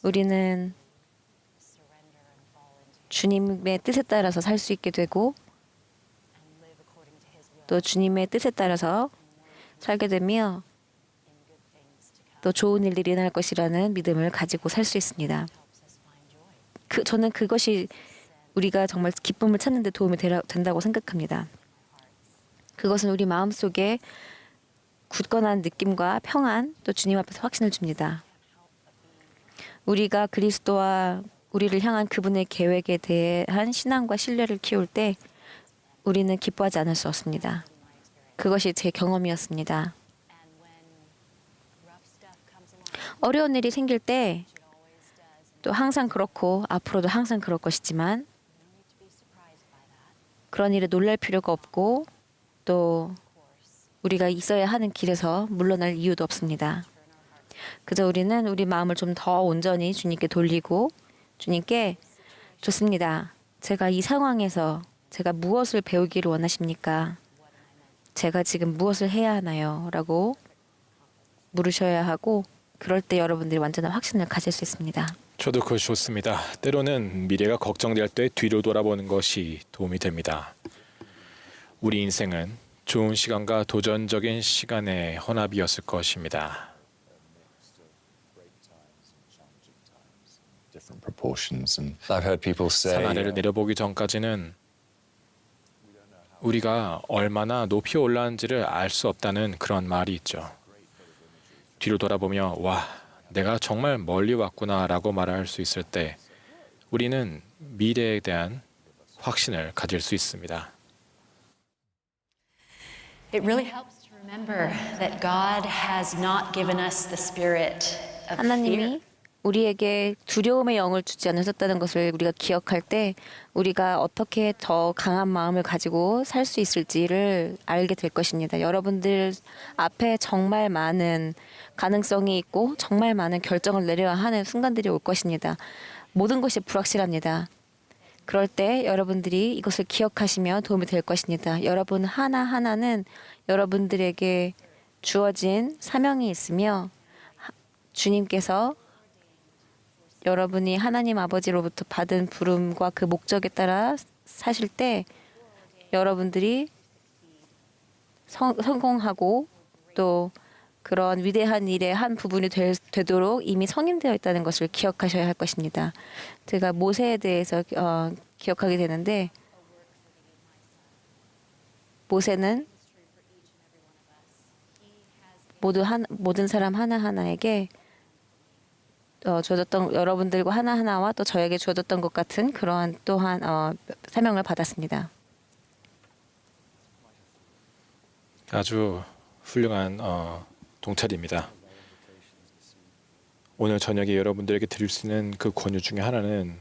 우리는 주님의 뜻에 따라서 살 수 있게 되고 또 주님의 뜻에 따라서 살게 되며 또 좋은 일들이 일어날 것이라는 믿음을 가지고 살 수 있습니다. 저는 그것이 우리가 정말 기쁨을 찾는 데 도움이 된다고 생각합니다. 그것은 우리 마음속에 굳건한 느낌과 평안 또 주님 앞에서 확신을 줍니다. 우리가 그리스도와 우리를 향한 그분의 계획에 대한 신앙과 신뢰를 키울 때 우리는 기뻐하지 않을 수 없습니다. 그것이 제 경험이었습니다. 어려운 일이 생길 때 또 항상 그렇고 앞으로도 항상 그럴 것이지만 그런 일에 놀랄 필요가 없고 또 우리가 있어야 하는 길에서 물러날 이유도 없습니다. 그저 우리는 우리 마음을 좀 더 온전히 주님께 돌리고 주님께 좋습니다. 제가 이 상황에서 제가 무엇을 배우기를 원하십니까? 제가 지금 무엇을 해야 하나요? 라고 물으셔야 하고 그럴 때 여러분들이 완전한 확신을 가질 수 있습니다. 저도 그것이 좋습니다. 때로는 미래가 걱정될 때 뒤로 돌아보는 것이 도움이 됩니다. 우리 인생은 좋은 시간과 도전적인 시간의 혼합이었을 것입니다. I've heard people say 산 아래를 내려보기 전까지는 우리가 얼마나 높이 올라왔는지를 알 수 없다는 그런 말이 있죠. 뒤로 돌아보며 와, 내가 정말 멀리 왔구나라고 말할 수 있을 때 우리는 미래에 대한 확신을 가질 수 있습니다. It really helps to remember that God has not given us the spirit of fear. 하나님이 우리에게 두려움의 영을 주지 않으셨다는 것을 우리가 기억할 때 우리가 어떻게 더 강한 마음을 가지고 살 수 있을지를 알게 될 것입니다. 여러분들 앞에 정말 많은 가능성이 있고 정말 많은 결정을 내려야 하는 순간들이 올 것입니다. 모든 것이 불확실합니다. 그럴 때 여러분들이 이것을 기억하시면 도움이 될 것입니다. 여러분 하나하나는 여러분들에게 주어진 사명이 있으며 주님께서 여러분이 하나님 아버지로부터 받은 부름과 그 목적에 따라 사실 때 여러분들이 성공하고 또 그런 위대한 일의 한 부분이 되도록 이미 성인되어 있다는 것을 기억하셔야 할 것입니다. 제가 모세에 대해서 기억하게 되는데 모세는 모든 사람 하나하나에게 주어졌던 여러분들과 하나하나와 또 저에게 주어졌던 것 같은 그러한 또한 사명을 받았습니다. 아주 훌륭한 동찰입니다. 오늘 저녁에 여러분들에게 드릴 수 있는 그 권유 중에 하나는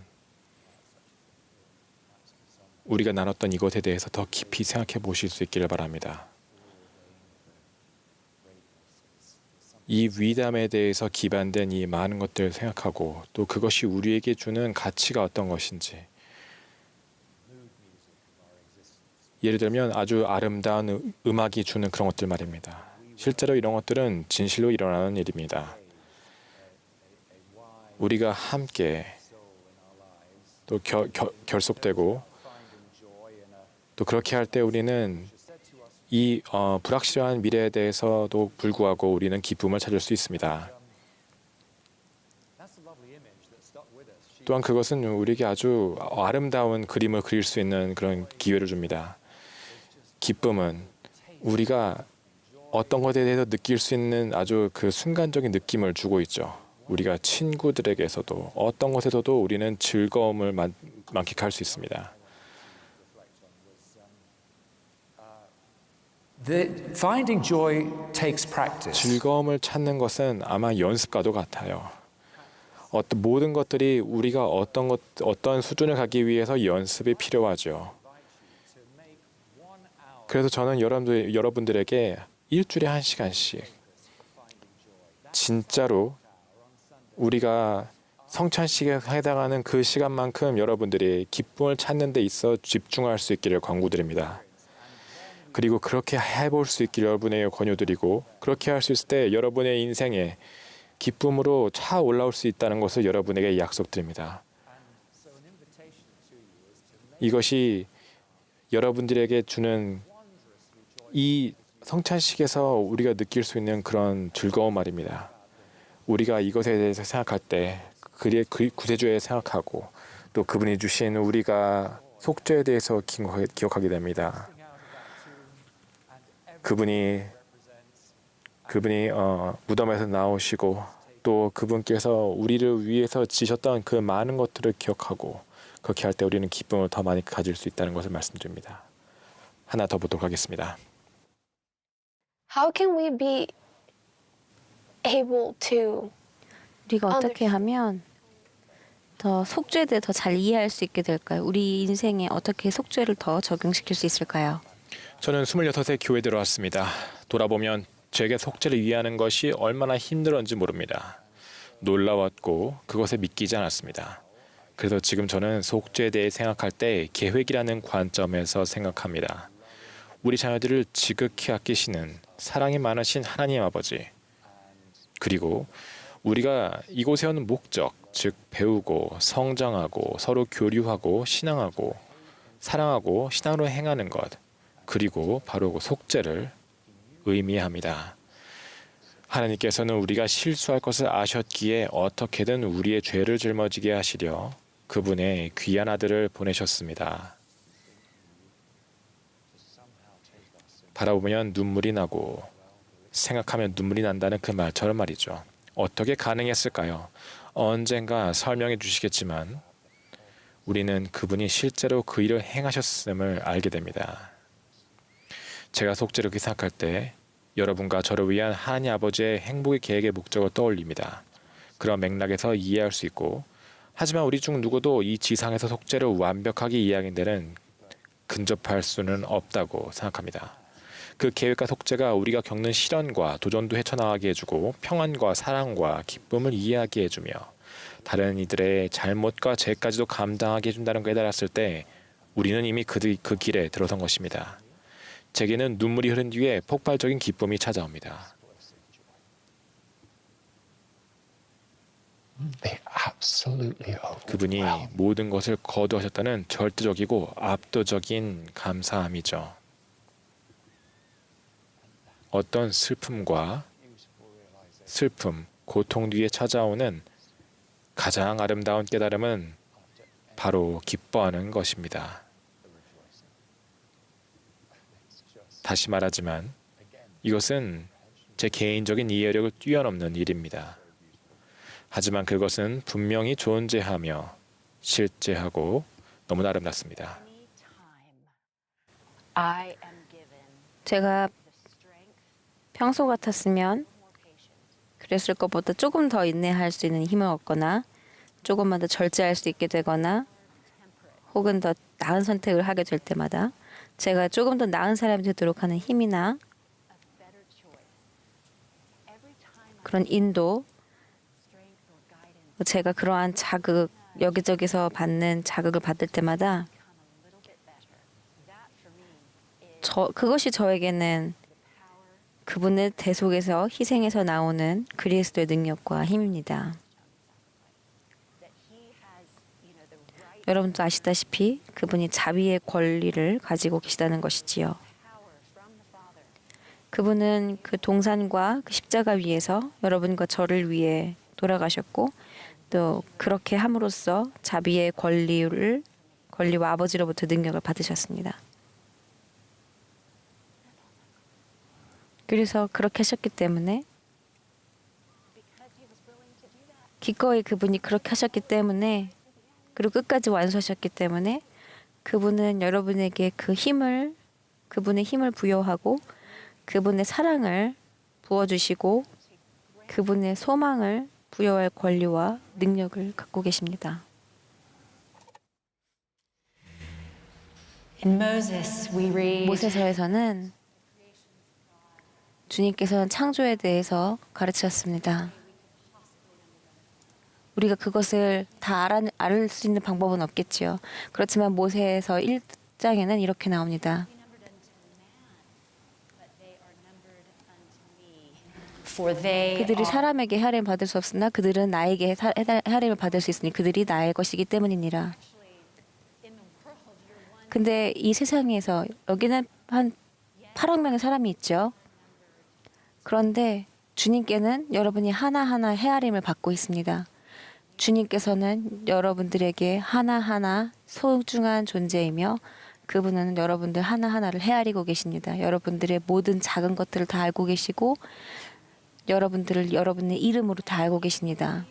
우리가 나눴던 이것에 대해서 더 깊이 생각해 보실 수 있기를 바랍니다. 이 위담에 대해서 기반된 이 많은 것들을 생각하고 또 그것이 우리에게 주는 가치가 어떤 것인지, 예를 들면 아주 아름다운 음악이 주는 그런 것들 말입니다. 실제로 이런 것들은 진실로 일어나는 일입니다. 우리가 함께 또 결속되고 또 그렇게 할 때 우리는 이 불확실한 미래에 대해서도 불구하고 우리는 기쁨을 찾을 수 있습니다. 또한 그것은 우리에게 아주 아름다운 그림을 그릴 수 있는 그런 기회를 줍니다. 기쁨은 우리가 어떤 것에 대해서 느낄 수 있는 아주 그 순간적인 느낌을 주고 있죠. 우리가 친구들에게서도 어떤 것에서도 우리는 즐거움을 만끽할 수 있습니다. Finding joy takes practice. 즐거움을 찾는 것은 아마 연습과도 같아요. 모든 것들이 우리가 어떤 수준을 가기 위해서 연습이 필요하죠. 그래서 저는 여러분들에게 일주일에 1시간씩 진짜로 우리가 성찬식에 해당하는 그 시간만큼 여러분들이 기쁨을 찾는 데 있어 집중할 수 있기를 권고드립니다. 그리고 그렇게 해볼 수 있기를 여러분에게 권유드리고, 그렇게 할 수 있을 때 여러분의 인생에 기쁨으로 차 올라올 수 있다는 것을 여러분에게 약속드립니다. 이것이 여러분들에게 주는 이 성찬식에서 우리가 느낄 수 있는 그런 즐거운 말입니다. 우리가 이것에 대해서 생각할 때 그의 구세주에 생각하고 또 그분이 주신 우리가 속죄에 대해서 기억하게 됩니다. 그분이 무덤에서 나오시고 또 그분께서 우리를 위해서 지셨던 그 많은 것들을 기억하고 그렇게 할 때 우리는 기쁨을 더 많이 가질 수 있다는 것을 말씀드립니다. 하나 더 보도록 하겠습니다. How can we be able to 우리가 어떻게 하면 더 속죄에 대해 더 잘 이해할 수 있게 될까요? 우리 인생에 어떻게 속죄를 더 적용시킬 수 있을까요? 저는 26에 교회 들어왔습니다. 돌아보면 제게 속죄를 이해하는 것이 얼마나 힘들었는지 모릅니다. 놀라웠고 그것에 믿기지 않았습니다. 그래서 지금 저는 속죄에 대해 생각할 때 계획이라는 관점에서 생각합니다. 우리 자녀들을 지극히 아끼시는 사랑이 많으신 하나님 아버지, 그리고 우리가 이곳에 오는 목적, 즉 배우고 성장하고 서로 교류하고 신앙하고 사랑하고 신앙으로 행하는 것, 그리고 바로 그 속죄를 의미합니다. 하나님께서는 우리가 실수할 것을 아셨기에 어떻게든 우리의 죄를 짊어지게 하시려 그분의 귀한 아들을 보내셨습니다. 바라보면 눈물이 나고 생각하면 눈물이 난다는 그 말처럼 말이죠. 어떻게 가능했을까요? 언젠가 설명해 주시겠지만 우리는 그분이 실제로 그 일을 행하셨음을 알게 됩니다. 제가 속죄를 생각할 때 여러분과 저를 위한 하나님 아버지의 행복의 계획의 목적을 떠올립니다. 그런 맥락에서 이해할 수 있고, 하지만 우리 중 누구도 이 지상에서 속죄를 완벽하게 이해하는 데는 근접할 수는 없다고 생각합니다. 그 계획과 속죄가 우리가 겪는 시련과 도전도 헤쳐나가게 해주고 평안과 사랑과 기쁨을 이해하게 해주며 다른 이들의 잘못과 죄까지도 감당하게 해준다는 걸 깨달았을 때 우리는 이미 그 길에 들어선 것입니다. 제게는 눈물이 흐른 뒤에 폭발적인 기쁨이 찾아옵니다. 그분이 모든 것을 거두하셨다는 절대적이고 압도적인 감사함이죠. 어떤 슬픔, 고통 뒤에 찾아오는 가장 아름다운 깨달음은 바로 기뻐하는 것입니다. 다시 말하지만 이것은 제 개인적인 이해력을 뛰어넘는 일입니다. 하지만 그것은 분명히 존재하며 실제하고 너무나 아름답습니다. 제가 평소 같았으면 그랬을 것보다 조금 더 인내할 수 있는 힘을 얻거나 조금만 더 절제할 수 있게 되거나 혹은 더 나은 선택을 하게 될 때마다 제가 조금 더 나은 사람이 되도록 하는 힘이나 그런 인도, 제가 그러한 자극, 여기저기서 받는 자극을 받을 때마다 그것이 저에게는 그분의 대속에서 희생에서 나오는 그리스도의 능력과 힘입니다. 여러분도 아시다시피 그분이 자비의 권리를 가지고 계시다는 것이지요. 그분은 그 동산과 그 십자가 위에서 여러분과 저를 위해 돌아가셨고 또 그렇게 함으로써 자비의 권리와 아버지로부터 능력을 받으셨습니다. 그래서 그렇게 하셨기 때문에 기꺼이 그분이 그렇게 하셨기 때문에 그리고 끝까지 완수하셨기 때문에 그분은 여러분에게 그분의 힘을 부여하고 그분의 사랑을 부어주시고 그분의 소망을 부여할 권리와 능력을 갖고 계십니다. 모세서에서는 주님께서는 창조에 대해서 가르치셨습니다. 우리가 그것을 다 알 수 있는 방법은 없겠지요. 그렇지만 모세에서 1장에는 이렇게 나옵니다. 그들이 사람에게 할례 받을 수 없으나 그들은 나에게 할례를 받을 수 있으니 그들이 나의 것이기 때문이니라. 근데 이 세상에서 여기는 한 8억 명의 사람이 있죠. 그런데 주님께는 여러분이 하나하나 헤아림을 받고 있습니다. 주님께서는 여러분들에게 하나하나 소중한 존재이며 그분은 여러분들 하나하나를 헤아리고 계십니다. 여러분들의 모든 작은 것들을 다 알고 계시고 여러분들을 여러분의 이름으로 다 알고 계십니다.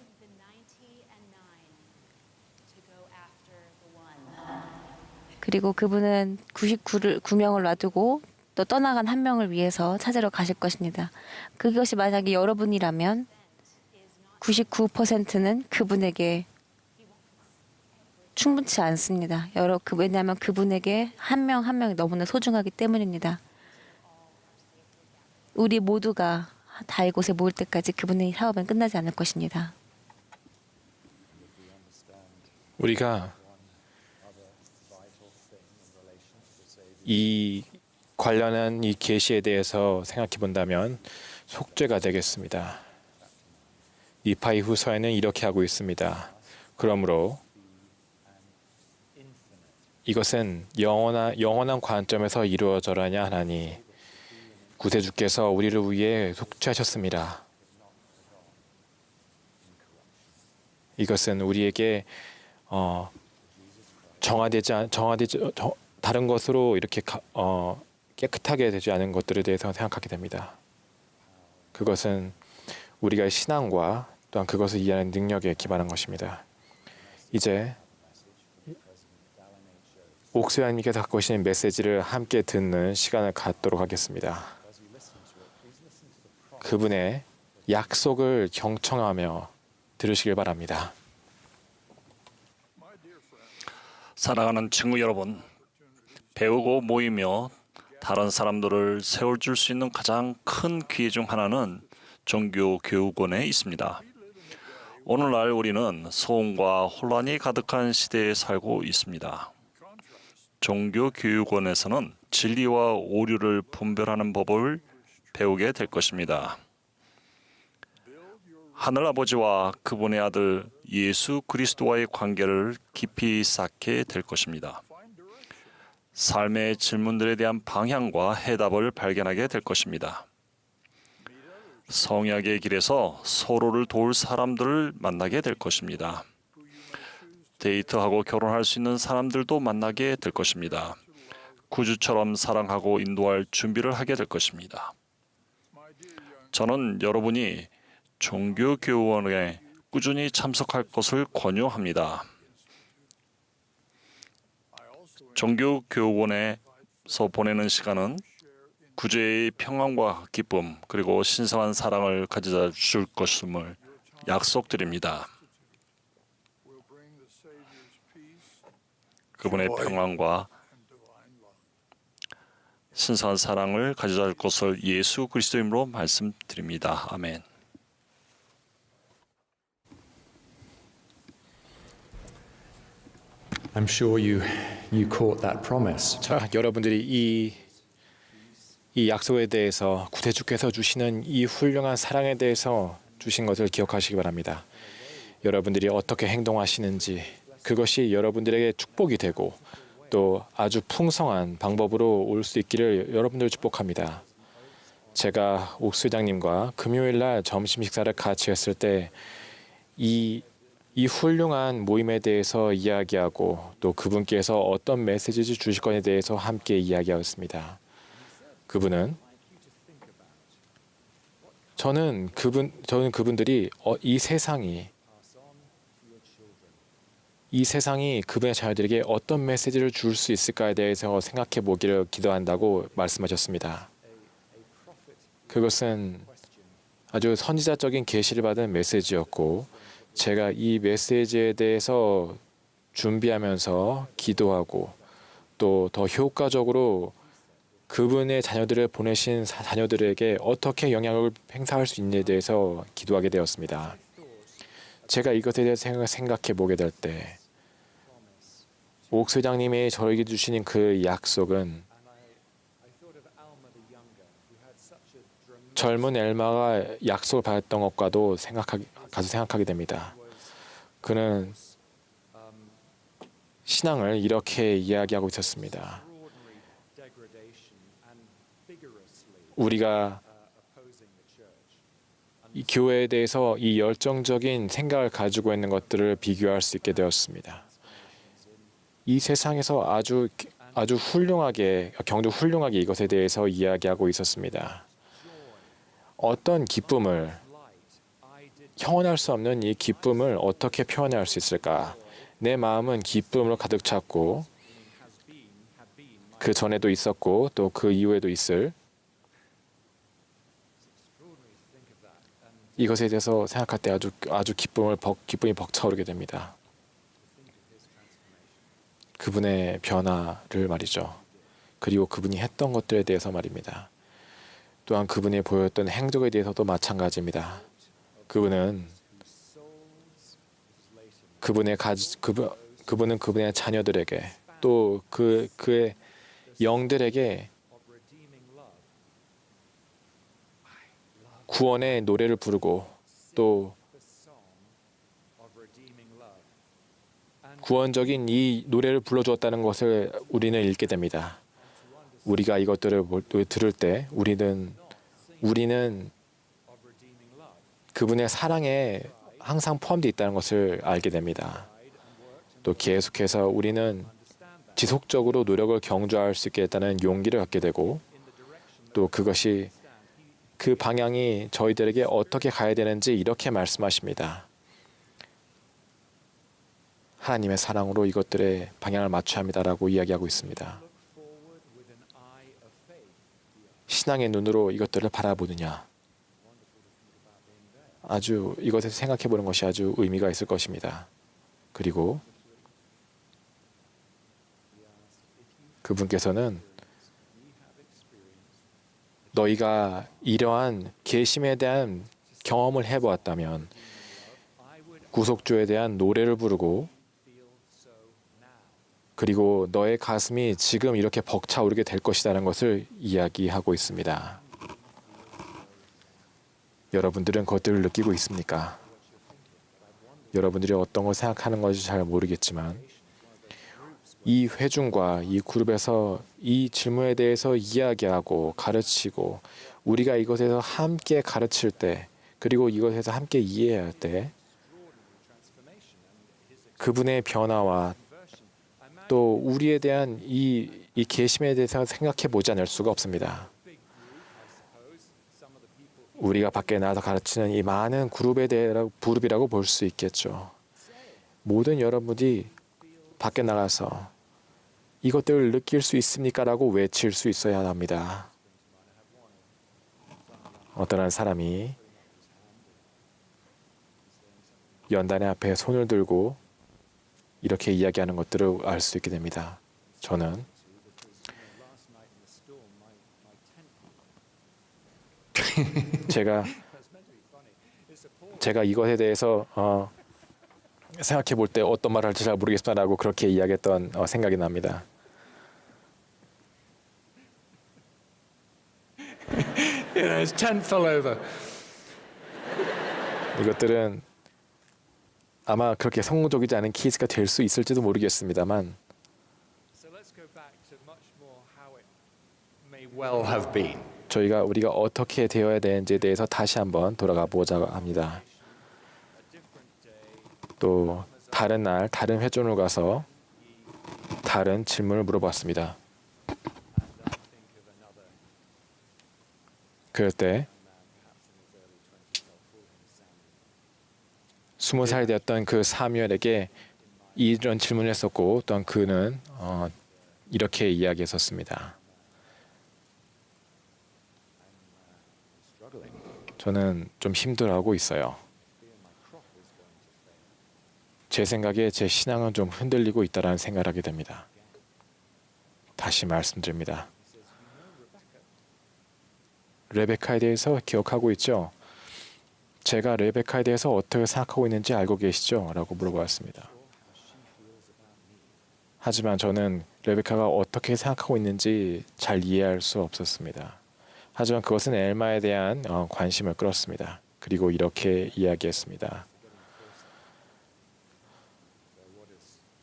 그리고 그분은 99명을 놔두고 또 떠나간 한 명을 위해서 찾으러 가실 것입니다. 그것이 만약에 여러분이라면 99%는 그분에게 충분치 않습니다. 왜냐하면 그분에게 한 명 한 명이 너무나 소중하기 때문입니다. 우리 모두가 다 이곳에 모일 때까지 그분의 사업은 끝나지 않을 것입니다. 우리가 이 관련한 이 계시에 대해서 생각해 본다면 속죄가 되겠습니다. 니파이 후서에는 이렇게 하고 있습니다. 그러므로 이것은 영원한 관점에서 이루어져라냐 하나니 구세주께서 우리를 위해 속죄하셨습니다. 이것은 우리에게 다른 것으로 이렇게 깨끗하게 되지 않은 것들에 대해서 생각하게 됩니다. 그것은 우리가 신앙과 또한 그것을 이해하는 능력에 기반한 것입니다. 이제 옥수야님께서 갖고 오신 메시지를 함께 듣는 시간을 갖도록 하겠습니다. 그분의 약속을 경청하며 들으시길 바랍니다. 사랑하는 친구 여러분, 배우고 모이며 다른 사람들을 세워줄 수 있는 가장 큰 기회 중 하나는 종교 교육원에 있습니다. 오늘날 우리는 소음과 혼란이 가득한 시대에 살고 있습니다. 종교 교육원에서는 진리와 오류를 분별하는 법을 배우게 될 것입니다. 하늘아버지와 그분의 아들 예수 그리스도와의 관계를 깊이 쌓게 될 것입니다. 삶의 질문들에 대한 방향과 해답을 발견하게 될 것입니다. 성약의 길에서 서로를 도울 사람들을 만나게 될 것입니다. 데이트하고 결혼할 수 있는 사람들도 만나게 될 것입니다. 구주처럼 사랑하고 인도할 준비를 하게 될 것입니다. 저는 여러분이 종교교원에 꾸준히 참석할 것을 권유합니다. 종교교원에서 보내는 시간은 구주의 평안과 기쁨 그리고 신성한 사랑을 가져다 줄 것임을 약속드립니다. 그분의 평안과 신성한 사랑을 가져다 줄 것을 예수 그리스도 이름으로 말씀드립니다. 아멘. I'm sure you caught that promise. 자, 여러분들이 이 약속에 대해서 구세주께서 주시는 이 훌륭한 사랑에 대해서 주신 것을 기억하시기 바랍니다. 여러분들이 어떻게 행동하시는지 그것이 여러분들에게 축복이 되고 또 아주 풍성한 방법으로 올 수 있기를 여러분들 축복합니다. 제가 옥수장님과 금요일날 점심 식사를 같이 했을 때 이 훌륭한 모임에 대해서 이야기하고 또 그분께서 어떤 메시지를 주실 것에 대해서 함께 이야기하였습니다. 그분은 저는 그분들이 이 세상이 그분의 자녀들에게 어떤 메시지를 줄 수 있을까에 대해서 생각해 보기를 기도한다고 말씀하셨습니다. 그것은 아주 선지자적인 계시를 받은 메시지였고 제가 이 메시지에 대해서 준비하면서 기도하고 또 더 효과적으로 그분의 자녀들을 보내신 자녀들에게 어떻게 영향을 행사할 수 있는지에 대해서 기도하게 되었습니다. 제가 이것에 대해서 생각해 보게 될 때 옥수장님이 저에게 주시는 그 약속은 젊은 엘마가 약속을 받았던 것과도 생각하게 됩니다. 그는 신앙을 이렇게 이야기하고 있었습니다. 우리가 이 교회에 대해서 이 열정적인 생각을 가지고 있는 것들을 비교할 수 있게 되었습니다. 이 세상에서 아주 훌륭하게, 경주 훌륭하게 이것에 대해서 이야기하고 있었습니다. 어떤 기쁨을, 형언할 수 없는 이 기쁨을 어떻게 표현할 수 있을까? 내 마음은 기쁨으로 가득 찼고 그 전에도 있었고 또 그 이후에도 있을 이것에 대해서 생각할 때 아주 기쁨이 벅차오르게 됩니다. 그분의 변화를 말이죠. 그리고 그분이 했던 것들에 대해서 말입니다. 또한 그분이 보였던 행적에 대해서도 마찬가지입니다. 그분은 그분의 자녀들에게 또 그의 영들에게 구원의 노래를 부르고 또 구원적인 이 노래를 불러주었다는 것을 우리는 읽게 됩니다. 우리가 이것들을 들을 때 우리는 그분의 사랑에 항상 포함되어 있다는 것을 알게 됩니다. 또 계속해서 우리는 지속적으로 노력을 경주할 수 있게 됐다는 용기를 갖게 되고 또 그것이 그 방향이 저희들에게 어떻게 가야 되는지 이렇게 말씀하십니다. 하나님의 사랑으로 이것들의 방향을 맞춰야 합니다라고 이야기하고 있습니다. 신앙의 눈으로 이것들을 바라보느냐. 아주 이것에 생각해 보는 것이 아주 의미가 있을 것입니다. 그리고 그분께서는 너희가 이러한 계심에 대한 경험을 해보았다면 구속주에 대한 노래를 부르고 그리고 너의 가슴이 지금 이렇게 벅차오르게 될 것이라는 것을 이야기하고 있습니다. 여러분들은 그것들을 느끼고 있습니까? 여러분들이 어떤 걸 생각하는 건지 잘 모르겠지만 이 회중과 이 그룹에서 이 질문에 대해서 이야기하고 가르치고 우리가 이것에서 함께 가르칠 때 그리고 이것에서 함께 이해할 때 그분의 변화와 또 우리에 대한 이 계심에 대해서 생각해 보지 않을 수가 없습니다. 우리가 밖에 나가서 가르치는 이 많은 그룹이라고 볼 수 있겠죠. 모든 여러분이 밖에 나가서 이것들을 느낄 수 있습니까? 라고 외칠 수 있어야 합니다. 어떤 한 사람이 연단의 앞에 손을 들고 이렇게 이야기하는 것들을 알 수 있게 됩니다. 저는 제가 이것에 대해서 생각해 볼 때 어떤 말을 할지 잘 모르겠다라고 그렇게 이야기했던 생각이 납니다. It's 10 fell over. 이것들은 아마 그렇게 성공적이지 않은 케이스가 될 수 있을지도 모르겠습니다만 Well have been. 우리가 어떻게 되어야 되는지에 대해서 다시 한번 돌아가 보자 합니다. 또 다른 날 다른 회전으로 가서 다른 질문을 물어봤습니다. 그럴 때 20살 되었던 그 사무엘에게 이런 질문을 했었고 또한 그는 이렇게 이야기했었습니다. 저는 좀 힘들어하고 있어요. 제 생각에 제 신앙은 좀 흔들리고 있다는 생각을 하게 됩니다. 다시 말씀드립니다. 레베카에 대해서 기억하고 있죠? 제가 레베카에 대해서 어떻게 생각하고 있는지 알고 계시죠? 라고 물어보았습니다. 하지만 저는 레베카가 어떻게 생각하고 있는지 잘 이해할 수 없었습니다. 하지만 그것은 엘마에 대한 관심을 끌었습니다. 그리고 이렇게 이야기했습니다.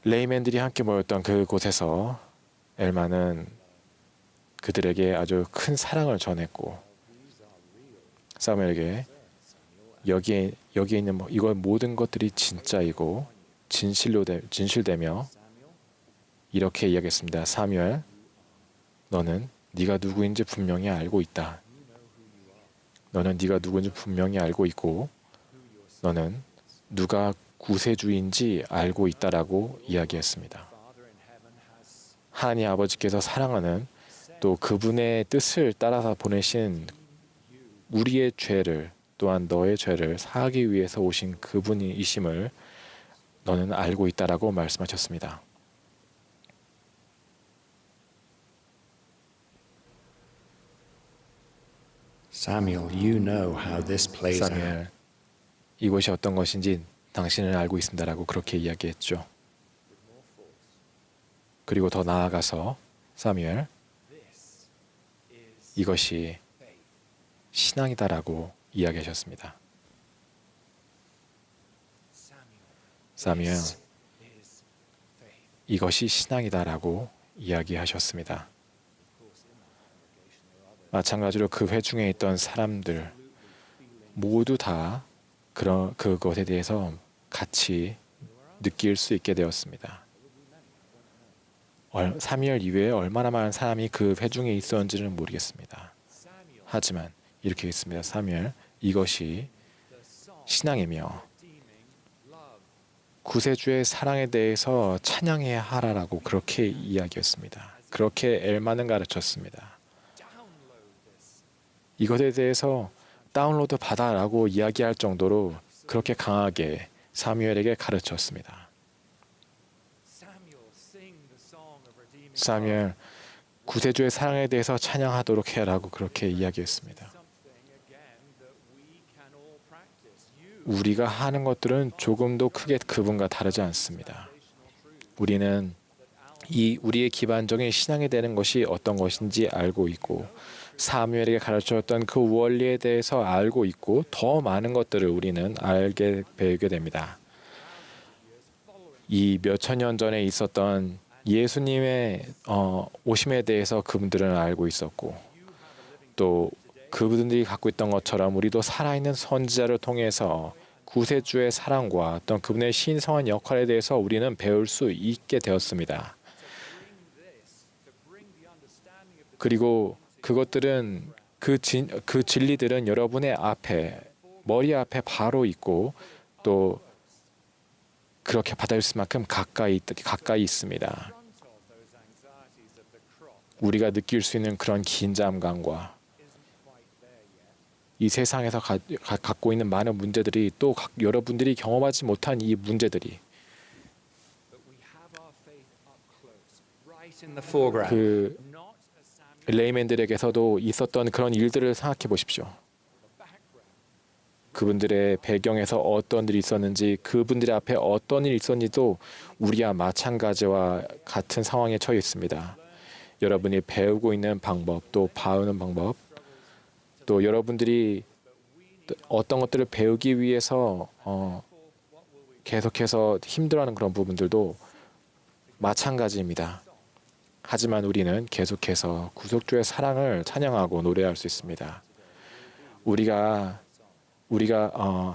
레이맨들이 함께 모였던 그곳에서 엘마는 그들에게 아주 큰 사랑을 전했고 사무엘에게 여기에 있는 이거 모든 것들이 진짜이고 진실되며 이렇게 이야기했습니다. 사무엘, 너는 네가 누구인지 분명히 알고 있다. 너는 네가 누구인지 분명히 알고 있고 너는 누가 구세주인지 알고 있다라고 이야기했습니다. 하나님 아버지께서 사랑하는 또 그분의 뜻을 따라서 보내신 우리의 죄를 또한 너의 죄를 사하기 위해서 오신 그분이심을 너는 알고 있다라고 말씀하셨습니다. Samuel, you know how this plays out. 사무엘, 이것이 어떤 것인지 당신은 알고 있습니다라고 그렇게 이야기했죠. 그리고 더 나아가서 사무엘, 이것이 신앙이다라고 이야기하셨습니다. 사무엘, 이것이 신앙이다라고 이야기하셨습니다. 마찬가지로 그 회중에 있던 사람들 모두 다 그것에 대해서 같이 느낄 수 있게 되었습니다. 사무엘 이외에 얼마나 많은 사람이 그 회중에 있었는지는 모르겠습니다. 하지만 이렇게 있습니다. 사무엘, 이것이 신앙이며 구세주의 사랑에 대해서 찬양해야 하라라고 그렇게 이야기했습니다. 그렇게 엘마는 가르쳤습니다. 이것에 대해서 다운로드 받아라고 이야기할 정도로 그렇게 강하게 사무엘에게 가르쳤습니다. 사무엘, 구세주의 사랑에 대해서 찬양하도록 해라고 그렇게 이야기했습니다. 우리가 하는 것들은 조금도 크게 그분과 다르지 않습니다. 우리는 우리의 기반적인 신앙이 되는 것이 어떤 것인지 알고 있고 사무엘에게 가르쳤던 그 원리에 대해서 알고 있고 더 많은 것들을 우리는 배우게 됩니다. 이 몇천 년 전에 있었던 예수님의 오심에 대해서 그분들은 알고 있었고 또 그분들이 갖고 있던 것처럼 우리도 살아있는 선지자를 통해서 구세주의 사랑과 어떤 그분의 신성한 역할에 대해서 우리는 배울 수 있게 되었습니다. 그리고 그것들은 그 진리들은 여러분의 앞에 머리 앞에 바로 있고 또 그렇게 받을 수만큼 가까이 있습니다. 우리가 느낄 수 있는 그런 긴장감과 이 세상에서 갖고 있는 많은 문제들이 또 여러분들이 경험하지 못한 이 문제들이 그 레이맨들에게서도 있었던 그런 일들을 생각해 보십시오. 그분들의 배경에서 어떤 일이 있었는지 그분들의 앞에 어떤 일이 있었는지도 우리와 마찬가지와 같은 상황에 처해 있습니다. 여러분이 배우고 있는 방법 또 배우는 방법 또 여러분들이 어떤 것들을 배우기 위해서 계속해서 힘들어하는 그런 부분들도 마찬가지입니다. 하지만 우리는 계속해서 구속주의 사랑을 찬양하고 노래할 수 있습니다. 우리가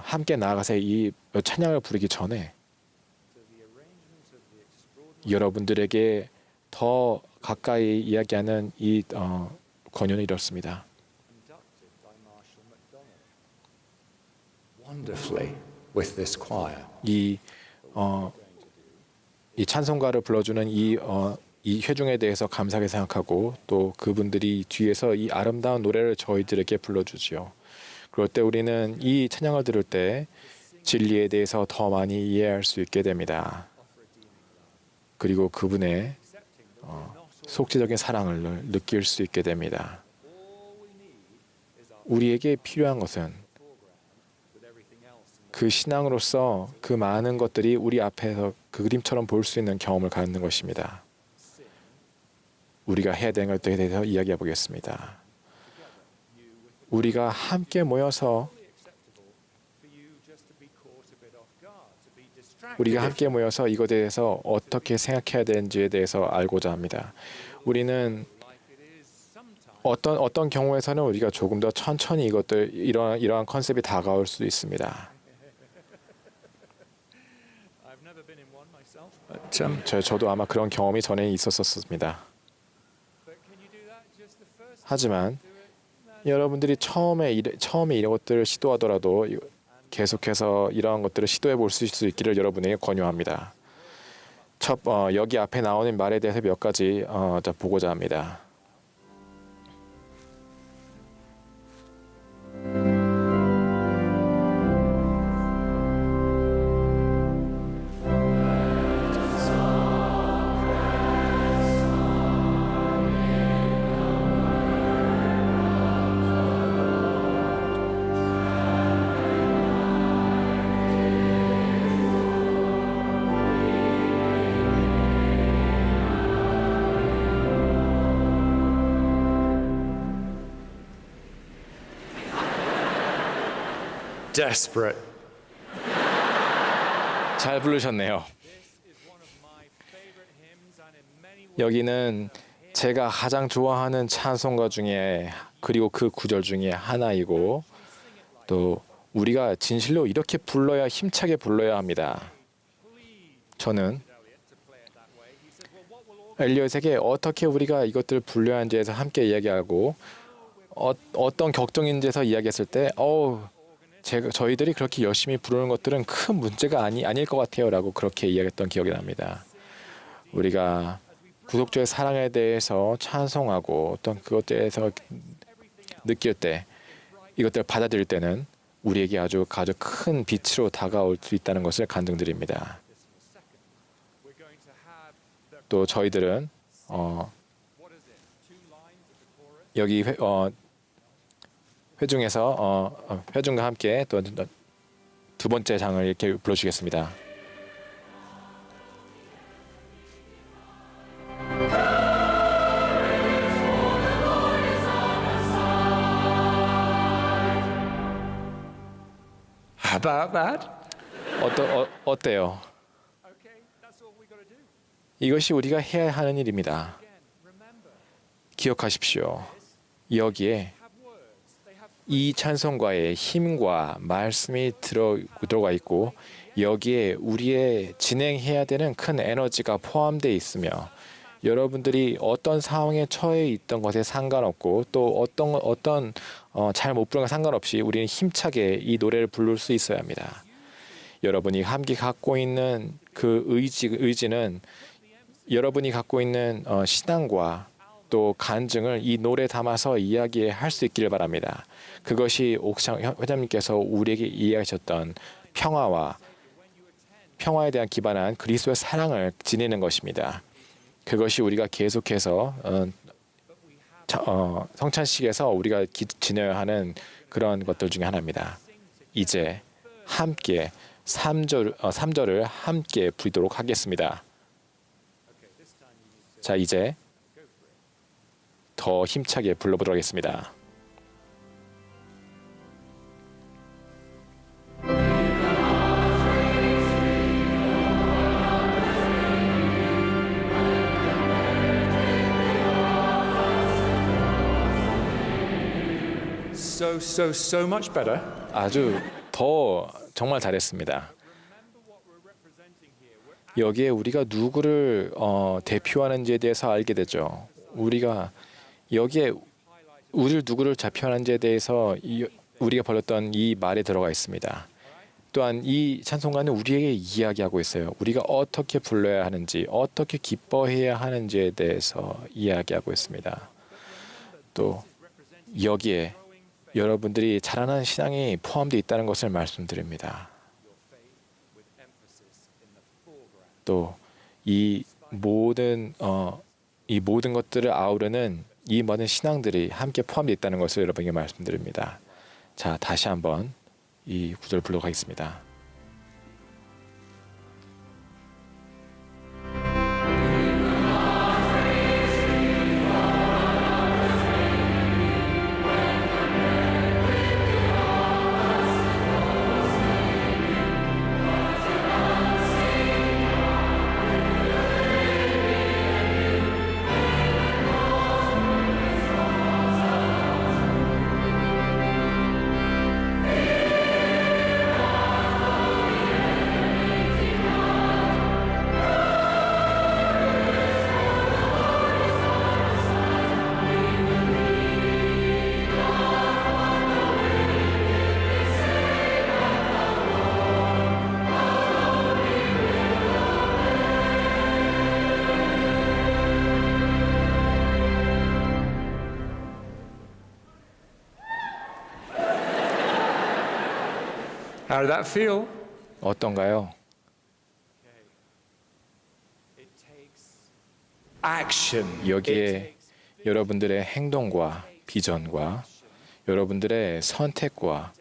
함께 나아가서 이 찬양을 부르기 전에 여러분들에게 더 가까이 이야기하는 이 권유는 이렇습니다. 이 찬송가를 불러주는 이 회중에 대해서 감사하게 생각하고 또 그분들이 뒤에서 이 아름다운 노래를 저희들에게 불러주지요. 그럴 때 우리는 이 찬양을 들을 때 진리에 대해서 더 많이 이해할 수 있게 됩니다. 그리고 그분의 속죄적인 사랑을 느낄 수 있게 됩니다. 우리에게 필요한 것은 그 신앙으로서 그 많은 것들이 우리 앞에서 그 그림처럼 볼 수 있는 경험을 갖는 것입니다. 우리가 해야 되는 것들에 대해서 이야기해 보겠습니다. 우리가 함께 모여서 이것에 대해서 어떻게 생각해야 되는지에 대해서 알고자 합니다. 우리는 어떤 경우에서는 우리가 조금 더 천천히 이러한 컨셉이 다가올 수 있습니다. 저도 아마 그런 경험이 전에 있었습니다. 하지만 여러분들이 처음에 이런 것들을 시도하더라도 계속해서 이러한 것들을 시도해 볼 수 있기를 여러분에게 권유합니다. 여기 앞에 나오는 말에 대해서 몇 가지 보고자 합니다. Desperate. 잘 부르셨네요. 여기는 제가 가장 좋아하는 찬송가 중에 그리고 그 구절 중에 하나이고 또 우리가 진실로 이렇게 불러야 힘차게 불러야 합니다. 저는 엘리엇에게 어떻게 우리가 이것들을 불러야 하는지에서 함께 이야기하고 어떤 격정인지에서 이야기했을 때 저희들이 그렇게 열심히 부르는 것들은 큰 문제가 아닐 것 같아요 라고 그렇게 이야기했던 기억이 납니다. 우리가 구속주의 사랑에 대해서 찬송하고 어떤 그것에 대해서 느낄 때 이것들을 받아들일 때는 우리에게 아주 큰 빛으로 다가올 수 있다는 것을 간증드립니다. 또 저희들은 여기 회중과 함께 또 두 번째 장을 이렇게 불러주겠습니다. How about that? 어때요? 이것이 우리가 해야 하는 일입니다. 기억하십시오. 여기에 이 찬송가의 힘과 말씀이 들어가 있고 여기에 우리의 진행해야 되는 큰 에너지가 포함되어 있으며 여러분들이 어떤 상황에 처해 있던 것에 상관없고 또 어떤 잘 못 부르는 것 상관없이 우리는 힘차게 이 노래를 부를 수 있어야 합니다. 여러분이 함께 갖고 있는 그 의지는 여러분이 갖고 있는 신앙과 또 간증을 이 노래에 담아서 이야기할 수 있기를 바랍니다. 그것이 옥상 회장님께서 우리에게 이야기하셨던 평화에 대한 기반한 그리스도의 사랑을 지니는 것입니다. 그것이 우리가 계속해서 성찬식에서 우리가 지내야 하는 그런 것들 중에 하나입니다. 이제 함께 3절을 함께 부르도록 하겠습니다. 자, 이제 더 힘차게 불러보도록 하겠습니다. So much better. 아주 더 정말 잘했습니다. 여기에 우리가 누구를 대표하는지에 대해서 알게 되죠. 우리가 여기에 우리를 누구를 대표하는지에 대해서 우리가 벌였던 이 말에 들어가 있습니다. 또한 이 찬송가는 우리에게 이야기하고 있어요. 우리가 어떻게 불러야 하는지, 어떻게 기뻐해야 하는지에 대해서 이야기하고 있습니다. 또 여기에 여러분들이 자라나는 신앙이 포함되어 있다는 것을 말씀드립니다. 또 이 모든 것들을 아우르는 이 모든 신앙들이 함께 포함되어 있다는 것을 여러분에게 말씀드립니다. 자, 다시 한번 이 구절을 불러가겠습니다. How did that feel? 어떤가요? Action. 여기에 여러분들의 행동과 비전과 여러분들의 선택과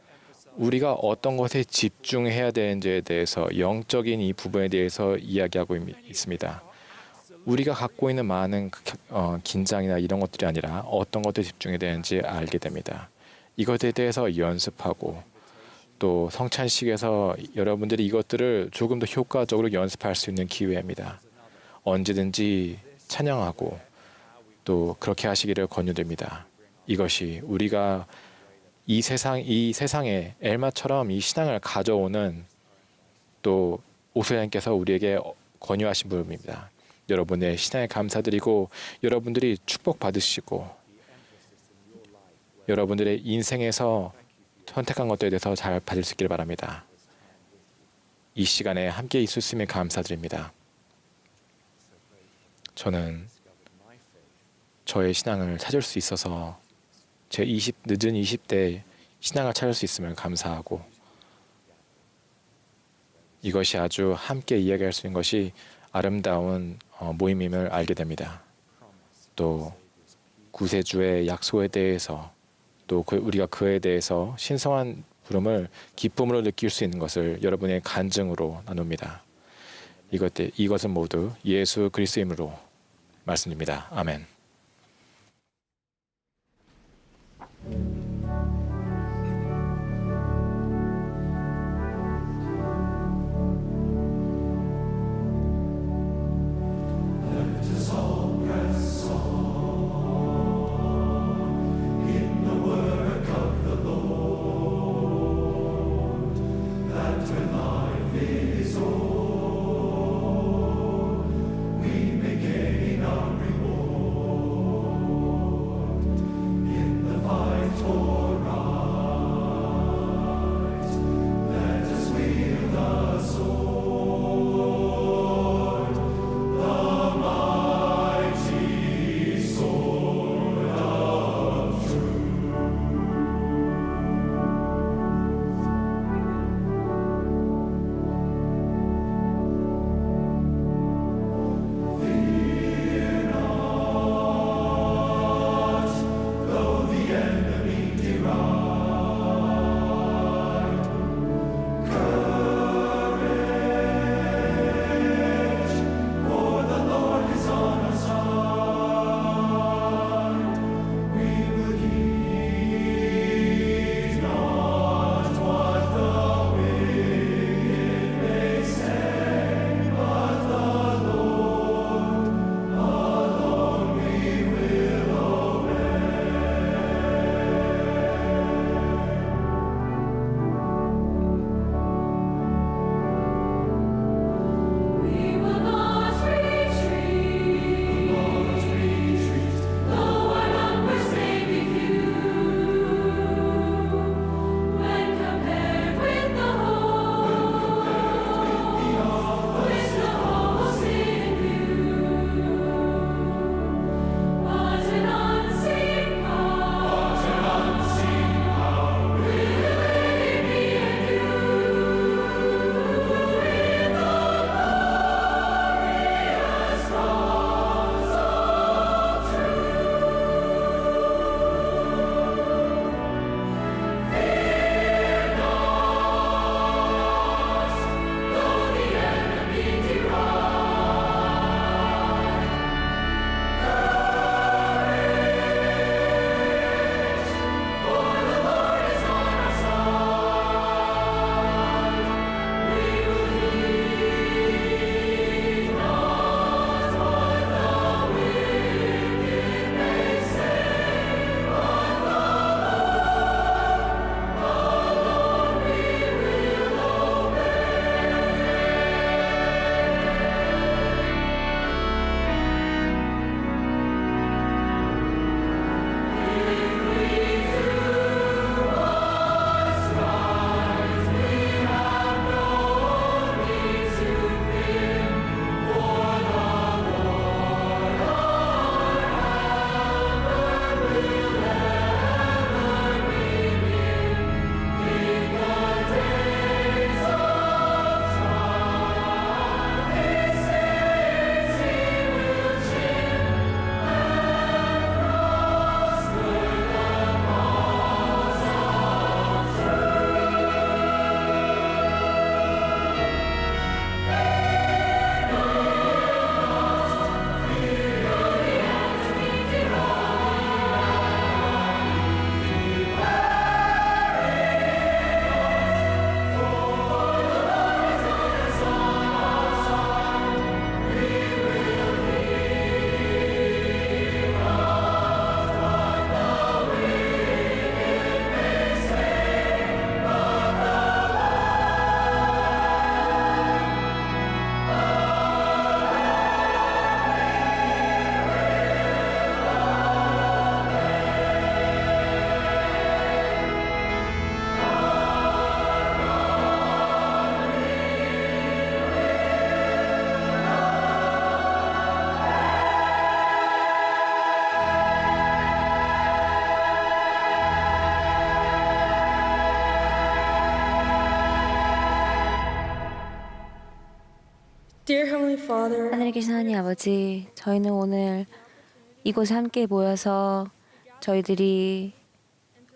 우리가 어떤 것에 집중해야 되는지에 대해서 영적인 이 부분에 대해서 이야기하고 있습니다. 우리가 갖고 있는 많은 긴장이나 이런 것들이 아니라 어떤 것에 집중해야 되는지 알게 됩니다. 이것에 대해서 연습하고 또 성찬식에서 여러분들이 이것들을 조금 더 효과적으로 연습할 수 있는 기회입니다. 언제든지 찬양하고 또 그렇게 하시기를 권유드립니다. 이것이 우리가 이 세상에 엘마처럼 이 신앙을 가져오는 또 오소연께서 우리에게 권유하신 부분입니다. 여러분의 신앙에 감사드리고 여러분들이 축복받으시고 여러분들의 인생에서 선택한 것들에 대해서 잘 받을 수 있기를 바랍니다. 이 시간에 함께 있을 수 있음에 감사드립니다. 저는 저의 신앙을 찾을 수 있어서 제 늦은 20대에 신앙을 찾을 수 있음을 감사하고 이것이 아주 함께 이야기할 수 있는 것이 아름다운 모임임을 알게 됩니다. 또 구세주의 약속에 대해서 또 우리가 그에 대해서 신성한 부름을 기쁨으로 느낄 수 있는 것을 여러분의 간증으로 나눕니다. 이것은 모두 예수 그리스도의 이름으로 말씀드립니다. 아멘. We may gain our reward. Dear Heavenly Father, 하늘에 계신 하나님 아버지, 저희는 오늘 이곳에 함께 모여서 저희들이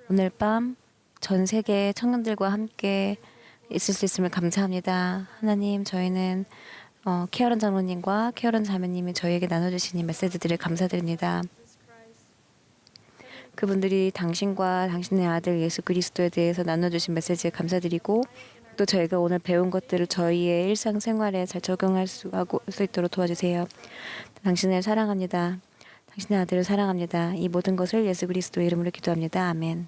오늘 밤 전 세계 청년들과 함께 있을 수 있음을 감사합니다. 하나님, 저희는 케어런 장로님과 케어런 자매님이 저희에게 나눠주신 이 메시지들을 감사드립니다. 그분들이 당신과 당신의 아들 예수 그리스도에 대해서 나눠주신 메시지에 감사드리고, 또 저희가 오늘 배운 것들을 저희의 일상생활에 잘 적용할 수 있도록 도와주세요. 당신을 사랑합니다. 당신의 아들을 사랑합니다. 이 모든 것을 예수 그리스도의 이름으로 기도합니다. 아멘.